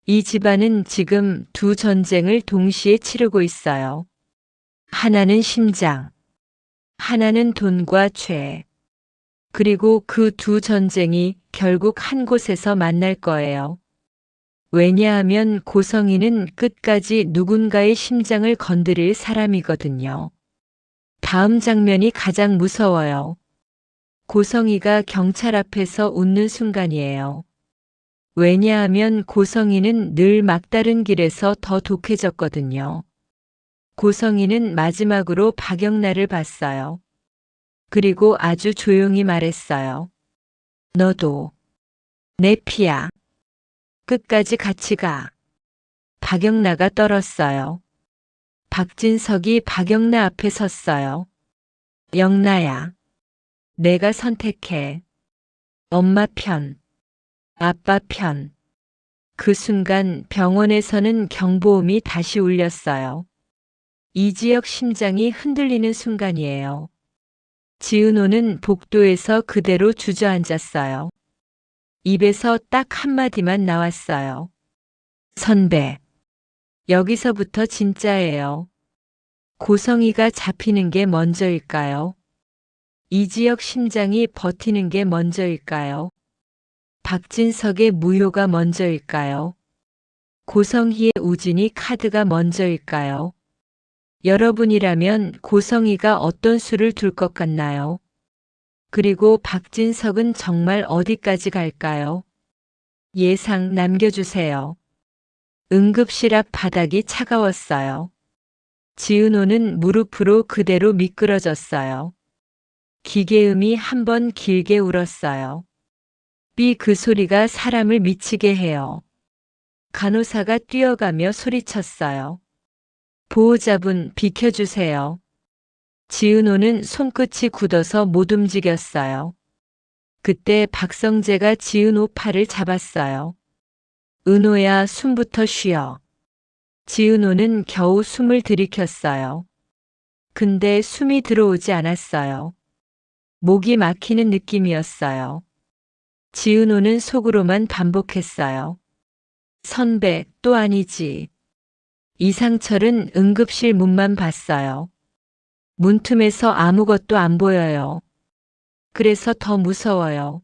이 집안은 지금 두 전쟁을 동시에 치르고 있어요. 하나는 심장, 하나는 돈과 죄. 그리고 그 두 전쟁이 결국 한 곳에서 만날 거예요. 왜냐하면 고성이는 끝까지 누군가의 심장을 건드릴 사람이거든요. 다음 장면이 가장 무서워요. 고성이가 경찰 앞에서 웃는 순간이에요. 왜냐하면 고성이는 늘 막다른 길에서 더 독해졌거든요. 고성이는 마지막으로 박영란을 봤어요. 그리고 아주 조용히 말했어요. 너도 내 피야. 끝까지 같이 가. 박영란가 떨었어요. 박진석이 박영란 앞에 섰어요. 영란야, 내가 선택해. 엄마 편, 아빠 편. 그 순간 병원에서는 경보음이 다시 울렸어요. 이지혁 심장이 흔들리는 순간이에요. 지은호는 복도에서 그대로 주저앉았어요. 입에서 딱 한마디만 나왔어요. 선배, 여기서부터 진짜예요. 고성이가 잡히는 게 먼저일까요? 이지혁 심장이 버티는 게 먼저일까요? 박진석의 무효가 먼저일까요? 고성희의 우진이 카드가 먼저일까요? 여러분이라면 고성이가 어떤 수를 둘 것 같나요? 그리고 박진석은 정말 어디까지 갈까요? 예상 남겨주세요. 응급실 앞 바닥이 차가웠어요. 지은호는 무릎으로 그대로 미끄러졌어요. 기계음이 한 번 길게 울었어요. 삐 그 소리가 사람을 미치게 해요. 간호사가 뛰어가며 소리쳤어요. 보호자분 비켜주세요. 지은호는 손끝이 굳어서 못 움직였어요. 그때 박성재가 지은호 팔을 잡았어요. 은호야, 숨부터 쉬어. 지은호는 겨우 숨을 들이켰어요. 근데 숨이 들어오지 않았어요. 목이 막히는 느낌이었어요. 지은호는 속으로만 반복했어요. 선배, 또 아니지. 이상철은 응급실 문만 봤어요. 문틈에서 아무것도 안 보여요. 그래서 더 무서워요.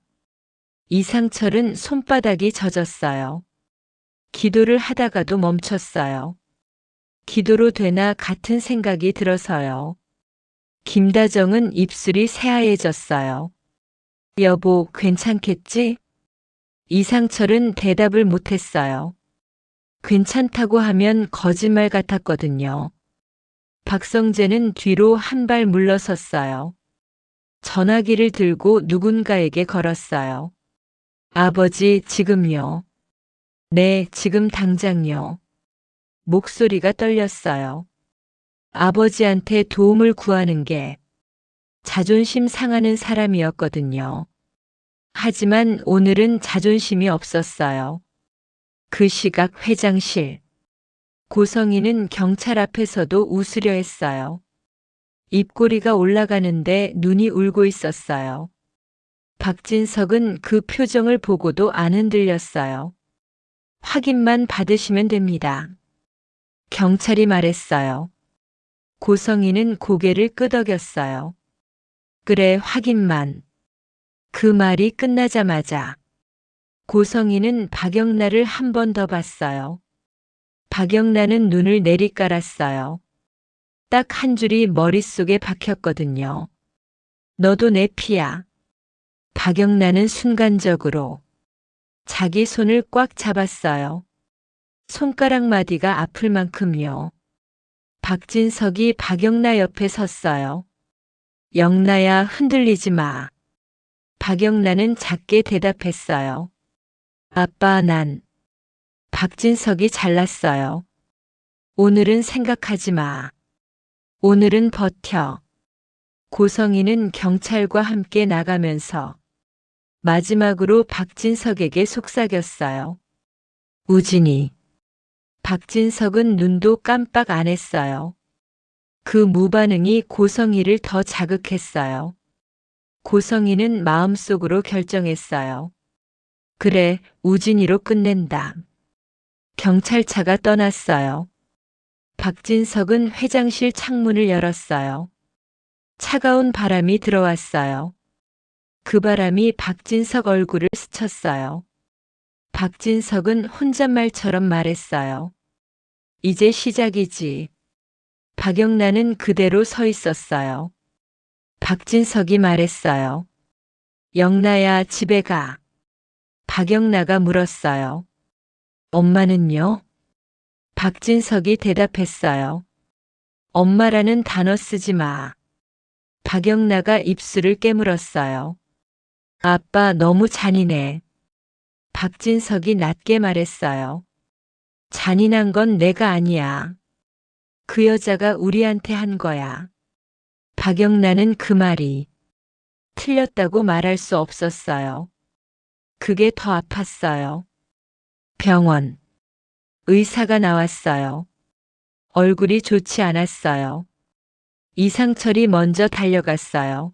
이상철은 손바닥이 젖었어요. 기도를 하다가도 멈췄어요. 기도로 되나 같은 생각이 들어서요. 김다정은 입술이 새하얘졌어요. 여보, 괜찮겠지? 이상철은 대답을 못했어요. 괜찮다고 하면 거짓말 같았거든요. 박성재는 뒤로 한 발 물러섰어요. 전화기를 들고 누군가에게 걸었어요. 아버지, 지금요. 네, 지금 당장요. 목소리가 떨렸어요. 아버지한테 도움을 구하는 게 자존심 상하는 사람이었거든요. 하지만 오늘은 자존심이 없었어요. 그 시각 회장실. 고성이는 경찰 앞에서도 웃으려 했어요. 입꼬리가 올라가는데 눈이 울고 있었어요. 박진석은 그 표정을 보고도 안 흔들렸어요. 확인만 받으시면 됩니다. 경찰이 말했어요. 고성이는 고개를 끄덕였어요. 그래, 확인만. 그 말이 끝나자마자 고성이는 박영란을 한 번 더 봤어요. 박영란은 눈을 내리깔았어요. 딱 한 줄이 머릿속에 박혔거든요. 너도 내 피야. 박영란은 순간적으로 자기 손을 꽉 잡았어요. 손가락 마디가 아플 만큼요. 박진석이 박영란 옆에 섰어요. 영란야, 흔들리지 마. 박영란은 작게 대답했어요. 아빠, 난. 박진석이 잘났어요. 오늘은 생각하지 마. 오늘은 버텨. 고성이는 경찰과 함께 나가면서 마지막으로 박진석에게 속삭였어요. 우진이. 박진석은 눈도 깜빡 안 했어요. 그 무반응이 고성이를 더 자극했어요. 고성이는 마음속으로 결정했어요. 그래, 우진이로 끝낸다. 경찰차가 떠났어요. 박진석은 회장실 창문을 열었어요. 차가운 바람이 들어왔어요. 그 바람이 박진석 얼굴을 스쳤어요. 박진석은 혼잣말처럼 말했어요. 이제 시작이지. 박영란은 그대로 서 있었어요. 박진석이 말했어요. 영나야, 집에 가. 박영나가 물었어요. 엄마는요? 박진석이 대답했어요. 엄마라는 단어 쓰지 마. 박영나가 입술을 깨물었어요. 아빠 너무 잔인해. 박진석이 낮게 말했어요. 잔인한 건 내가 아니야. 그 여자가 우리한테 한 거야. 박영란은 그 말이 틀렸다고 말할 수 없었어요. 그게 더 아팠어요. 병원. 의사가 나왔어요. 얼굴이 좋지 않았어요. 이상철이 먼저 달려갔어요.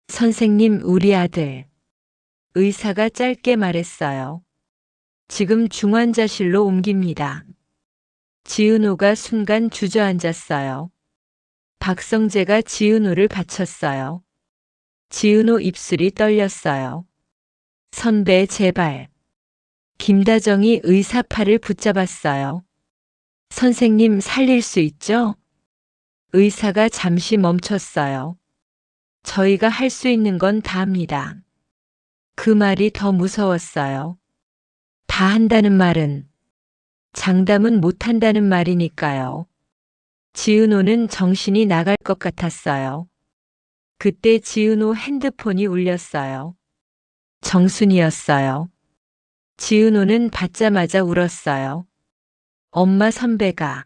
선생님, 우리 아들. 의사가 짧게 말했어요. 지금 중환자실로 옮깁니다. 지은호가 순간 주저앉았어요. 박성재가 지은호를 받쳤어요. 지은호 입술이 떨렸어요. 선배, 제발. 김다정이 의사 팔을 붙잡았어요. 선생님, 살릴 수 있죠? 의사가 잠시 멈췄어요. 저희가 할 수 있는 건 다 합니다. 그 말이 더 무서웠어요. 다 한다는 말은 장담은 못 한다는 말이니까요. 지은호는 정신이 나갈 것 같았어요. 그때 지은호 핸드폰이 울렸어요. 정순이었어요. 지은호는 받자마자 울었어요. 엄마, 선배가.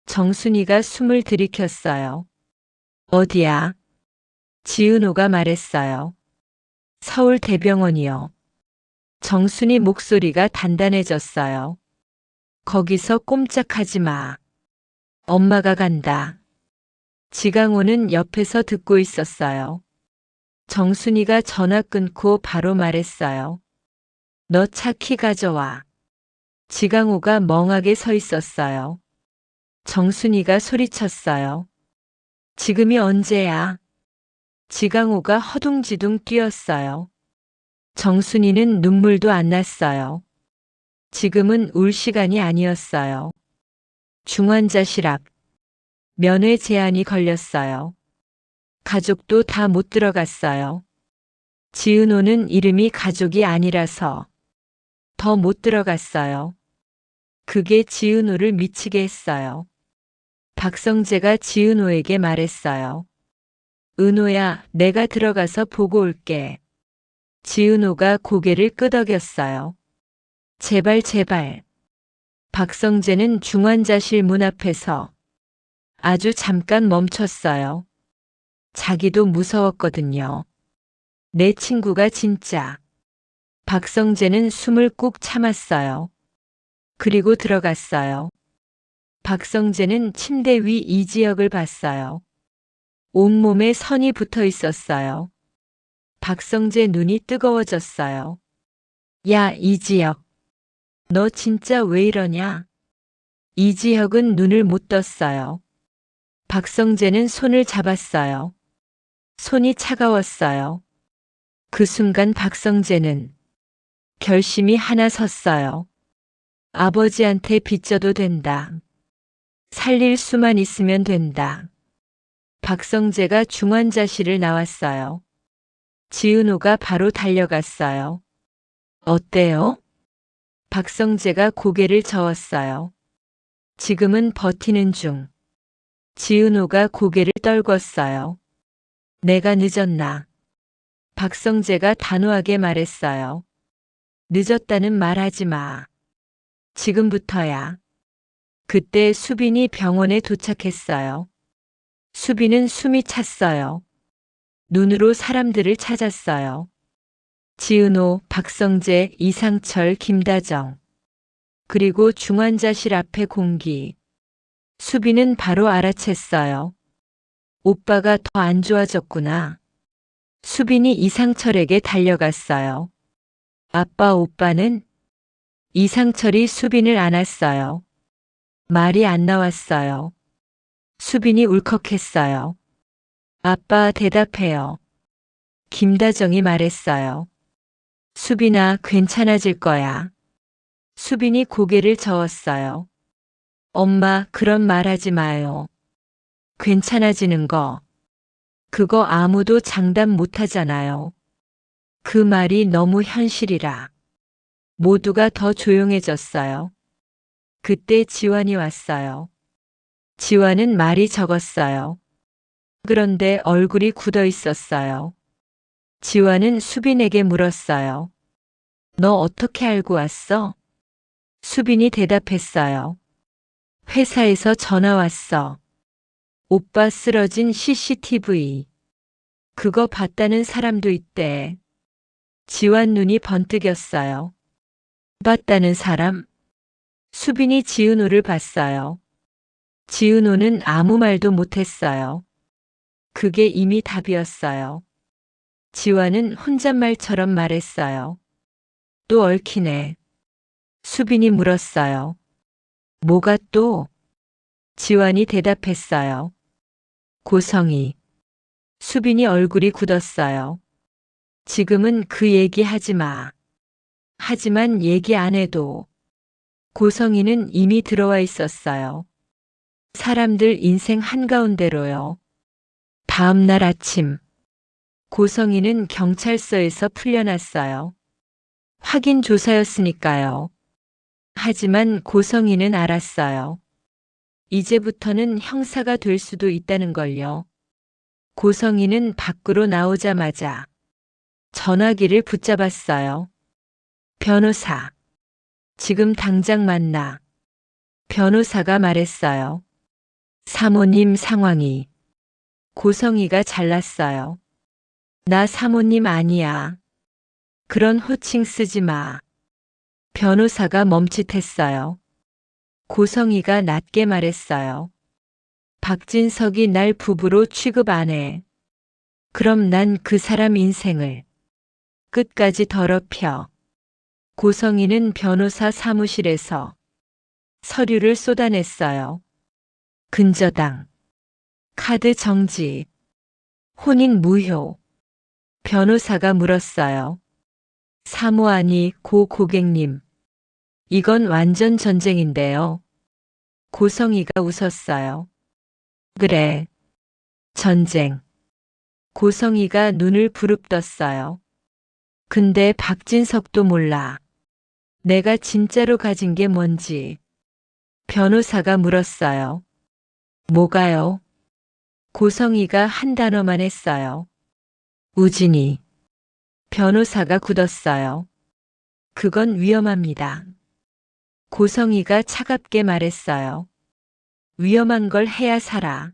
정순이가 숨을 들이켰어요. 어디야? 지은호가 말했어요. 서울대병원이요. 정순이 목소리가 단단해졌어요. 거기서 꼼짝하지 마. 엄마가 간다. 지강호는 옆에서 듣고 있었어요. 정순이가 전화 끊고 바로 말했어요. 너 차 키 가져와. 지강호가 멍하게 서 있었어요. 정순이가 소리쳤어요. 지금이 언제야? 지강호가 허둥지둥 뛰었어요. 정순이는 눈물도 안 났어요. 지금은 울 시간이 아니었어요. 중환자실 앞. 면회 제한이 걸렸어요. 가족도 다 못 들어갔어요. 지은호는 이름이 가족이 아니라서 더 못 들어갔어요. 그게 지은호를 미치게 했어요. 박성재가 지은호에게 말했어요. 은호야, 내가 들어가서 보고 올게. 지은호가 고개를 끄덕였어요. 제발, 제발. 박성재는 중환자실 문 앞에서 아주 잠깐 멈췄어요. 자기도 무서웠거든요. 내 친구가 진짜. 박성재는 숨을 꾹 참았어요. 그리고 들어갔어요. 박성재는 침대 위 이지혁을 봤어요. 온몸에 선이 붙어 있었어요. 박성재 눈이 뜨거워졌어요. 야, 이지혁. 너 진짜 왜 이러냐? 이지혁은 눈을 못 떴어요. 박성재는 손을 잡았어요. 손이 차가웠어요. 그 순간 박성재는 결심이 하나 섰어요. 아버지한테 빚져도 된다. 살릴 수만 있으면 된다. 박성재가 중환자실을 나왔어요. 지은호가 바로 달려갔어요. 어때요? 박성재가 고개를 저었어요. 지금은 버티는 중. 지은호가 고개를 떨궜어요. 내가 늦었나? 박성재가 단호하게 말했어요. 늦었다는 말 하지 마. 지금부터야. 그때 수빈이 병원에 도착했어요. 수빈은 숨이 찼어요. 눈으로 사람들을 찾았어요. 지은호, 박성재, 이상철, 김다정. 그리고 중환자실 앞에 공기. 수빈은 바로 알아챘어요. 오빠가 더 안 좋아졌구나. 수빈이 이상철에게 달려갔어요. 아빠, 오빠는? 이상철이 수빈을 안았어요. 말이 안 나왔어요. 수빈이 울컥했어요. 아빠, 대답해요. 김다정이 말했어요. 수빈아, 괜찮아질 거야. 수빈이 고개를 저었어요. 엄마, 그런 말 하지 마요. 괜찮아지는 거. 그거 아무도 장담 못 하잖아요. 그 말이 너무 현실이라. 모두가 더 조용해졌어요. 그때 지환이 왔어요. 지환은 말이 적었어요. 그런데 얼굴이 굳어 있었어요. 지환은 수빈에게 물었어요. 너 어떻게 알고 왔어? 수빈이 대답했어요. 회사에서 전화 왔어. 오빠 쓰러진 CCTV. 그거 봤다는 사람도 있대. 지환 눈이 번뜩였어요. 봤다는 사람? 수빈이 지은호를 봤어요. 지은호는 아무 말도 못했어요. 그게 이미 답이었어요. 지환은 혼잣말처럼 말했어요. 또 얽히네. 수빈이 물었어요. 뭐가 또? 지환이 대답했어요. 고성이. 수빈이 얼굴이 굳었어요. 지금은 그 얘기 하지 마. 하지만 얘기 안 해도 고성이는 이미 들어와 있었어요. 사람들 인생 한가운데로요. 다음 날 아침 고성이는 경찰서에서 풀려났어요. 확인 조사였으니까요. 하지만 고성이는 알았어요. 이제부터는 형사가 될 수도 있다는 걸요. 고성이는 밖으로 나오자마자 전화기를 붙잡았어요. 변호사. 지금 당장 만나. 변호사가 말했어요. 사모님 상황이. 고성이가 잘났어요. 나 사모님 아니야. 그런 호칭 쓰지 마. 변호사가 멈칫했어요. 고성이가 낮게 말했어요. 박진석이 날 부부로 취급 안 해. 그럼 난 그 사람 인생을 끝까지 더럽혀. 고성이는 변호사 사무실에서 서류를 쏟아냈어요. 근저당, 카드 정지, 혼인 무효. 변호사가 물었어요. 사모하니 고 고객님. 이건 완전 전쟁인데요. 고성이가 웃었어요. 그래. 전쟁. 고성이가 눈을 부릅떴어요. 근데 박진석도 몰라. 내가 진짜로 가진 게 뭔지. 변호사가 물었어요. 뭐가요? 고성이가 한 단어만 했어요. 우진이. 변호사가 굳었어요. 그건 위험합니다. 고성이가 차갑게 말했어요. 위험한 걸 해야 살아.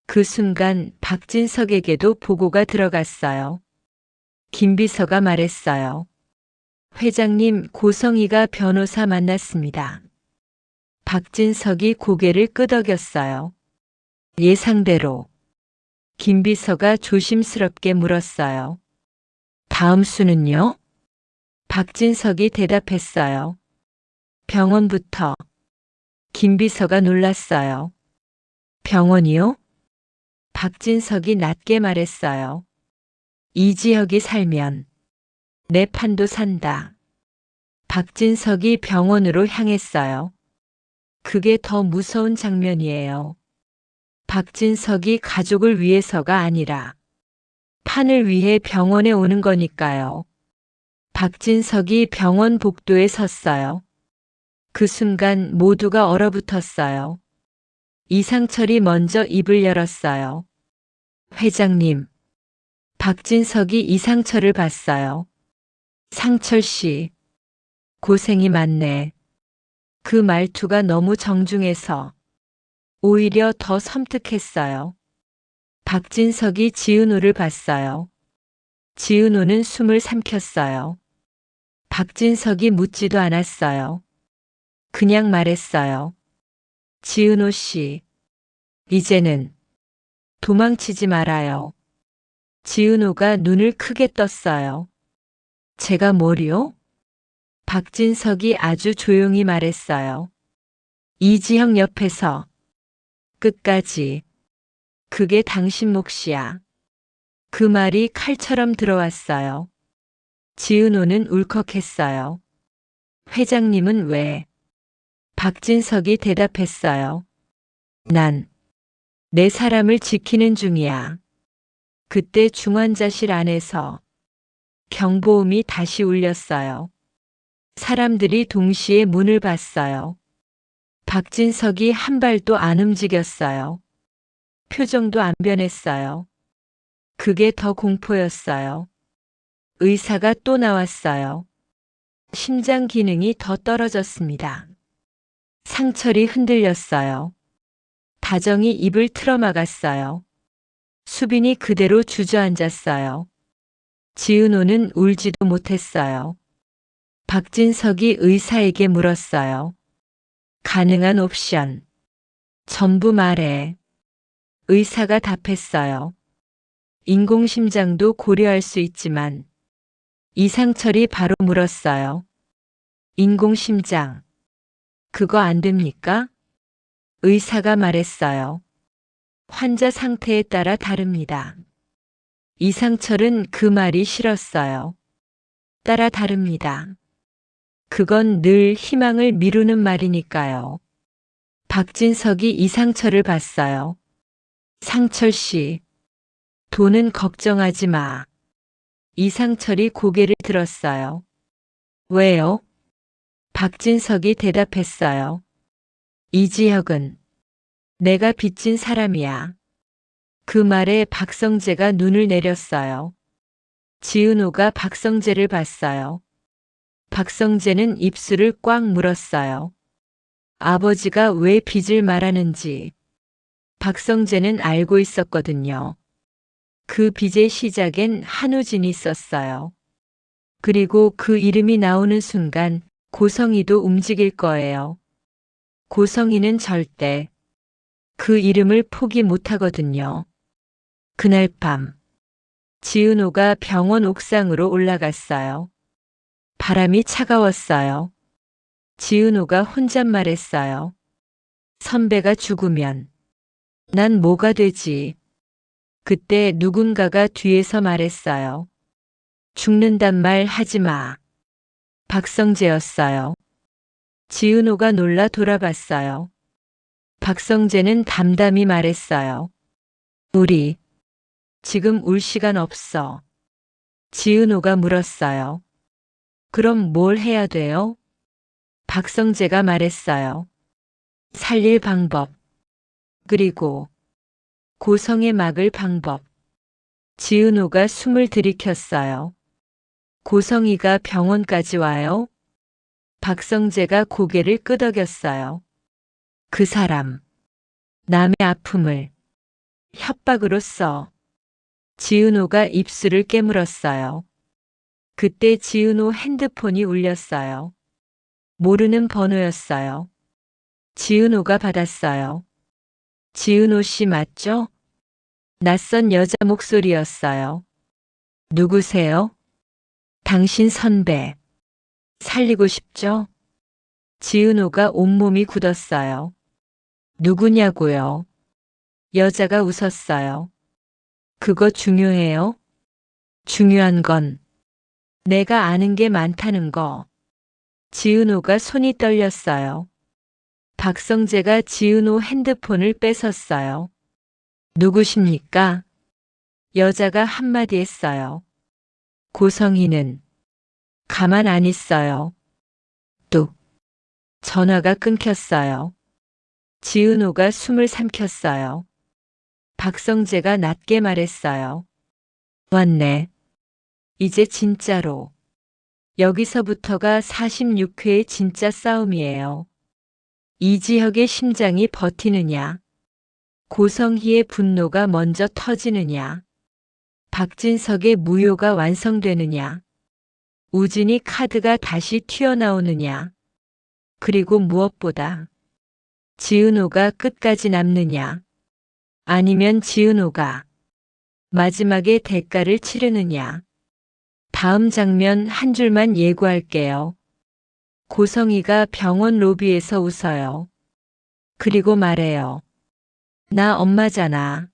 그 순간 박진석에게도 보고가 들어갔어요. 김비서가 말했어요. 회장님, 고성이가 변호사 만났습니다. 박진석이 고개를 끄덕였어요. 예상대로. 김비서가 조심스럽게 물었어요. 다음 수는요? 박진석이 대답했어요. 병원부터. 김비서가 놀랐어요. 병원이요? 박진석이 낮게 말했어요. 이지혁이 살면 내 판도 산다. 박진석이 병원으로 향했어요. 그게 더 무서운 장면이에요. 박진석이 가족을 위해서가 아니라 판을 위해 병원에 오는 거니까요. 박진석이 병원 복도에 섰어요. 그 순간 모두가 얼어붙었어요. 이상철이 먼저 입을 열었어요. 회장님. 박진석이 이상철을 봤어요. 상철 씨. 고생이 많네. 그 말투가 너무 정중해서 오히려 더 섬뜩했어요. 박진석이 지은호를 봤어요. 지은호는 숨을 삼켰어요. 박진석이 묻지도 않았어요. 그냥 말했어요. 지은호 씨, 이제는 도망치지 말아요. 지은호가 눈을 크게 떴어요. 제가 뭐리요? 박진석이 아주 조용히 말했어요. 이지형 옆에서 끝까지. 그게 당신 몫이야. 그 말이 칼처럼 들어왔어요. 지은호는 울컥했어요. 회장님은 왜? 박진석이 대답했어요. 난 내 사람을 지키는 중이야. 그때 중환자실 안에서 경보음이 다시 울렸어요. 사람들이 동시에 문을 봤어요. 박진석이 한 발도 안 움직였어요. 표정도 안 변했어요. 그게 더 공포였어요. 의사가 또 나왔어요. 심장 기능이 더 떨어졌습니다. 상철이 흔들렸어요. 다정이 입을 틀어막았어요. 수빈이 그대로 주저앉았어요. 지은호는 울지도 못했어요. 박진석이 의사에게 물었어요. 가능한 옵션. 전부 말해. 의사가 답했어요. 인공심장도 고려할 수 있지만. 이상철이 바로 물었어요. 인공심장. 그거 안 됩니까? 의사가 말했어요. 환자 상태에 따라 다릅니다. 이상철은 그 말이 싫었어요. 따라 다릅니다. 그건 늘 희망을 미루는 말이니까요. 박진석이 이상철을 봤어요. 상철 씨, 돈은 걱정하지 마. 이상철이 고개를 들었어요. 왜요? 박진석이 대답했어요. 이지혁은 내가 빚진 사람이야. 그 말에 박성재가 눈을 내렸어요. 지은호가 박성재를 봤어요. 박성재는 입술을 꽉 물었어요. 아버지가 왜 빚을 말하는지 박성재는 알고 있었거든요. 그 빚의 시작엔 한우진이 있었어요. 그리고 그 이름이 나오는 순간 고성이도 움직일 거예요. 고성이는 절대 그 이름을 포기 못하거든요. 그날 밤 지은호가 병원 옥상으로 올라갔어요. 바람이 차가웠어요. 지은호가 혼잣말했어요. 선배가 죽으면 난 뭐가 되지? 그때 누군가가 뒤에서 말했어요. 죽는단 말 하지 마. 박성재였어요. 지은호가 놀라 돌아봤어요. 박성재는 담담히 말했어요. 우리 지금 울 시간 없어. 지은호가 물었어요. 그럼 뭘 해야 돼요? 박성재가 말했어요. 살릴 방법. 그리고 고성에 막을 방법. 지은호가 숨을 들이켰어요. 고성이가 병원까지 와요? 박성재가 고개를 끄덕였어요. 그 사람. 남의 아픔을 협박으로 써. 지은호가 입술을 깨물었어요. 그때 지은호 핸드폰이 울렸어요. 모르는 번호였어요. 지은호가 받았어요. 지은호 씨 맞죠? 낯선 여자 목소리였어요. 누구세요? 당신 선배. 살리고 싶죠? 지은호가 온몸이 굳었어요. 누구냐고요? 여자가 웃었어요. 그거 중요해요? 중요한 건 내가 아는 게 많다는 거. 지은호가 손이 떨렸어요. 박성재가 지은호 핸드폰을 뺏었어요. 누구십니까? 여자가 한마디 했어요. 고성희는 가만 안 있어요. 뚝. 전화가 끊겼어요. 지은호가 숨을 삼켰어요. 박성재가 낮게 말했어요. 왔네. 이제 진짜로. 여기서부터가 46회의 진짜 싸움이에요. 이지혁의 심장이 버티느냐. 고성희의 분노가 먼저 터지느냐. 박진석의 무효가 완성되느냐. 우진이 카드가 다시 튀어나오느냐. 그리고 무엇보다 지은호가 끝까지 남느냐. 아니면 지은호가 마지막에 대가를 치르느냐. 다음 장면 한 줄만 예고할게요. 고성이가 병원 로비에서 웃어요. 그리고 말해요. 나 엄마잖아.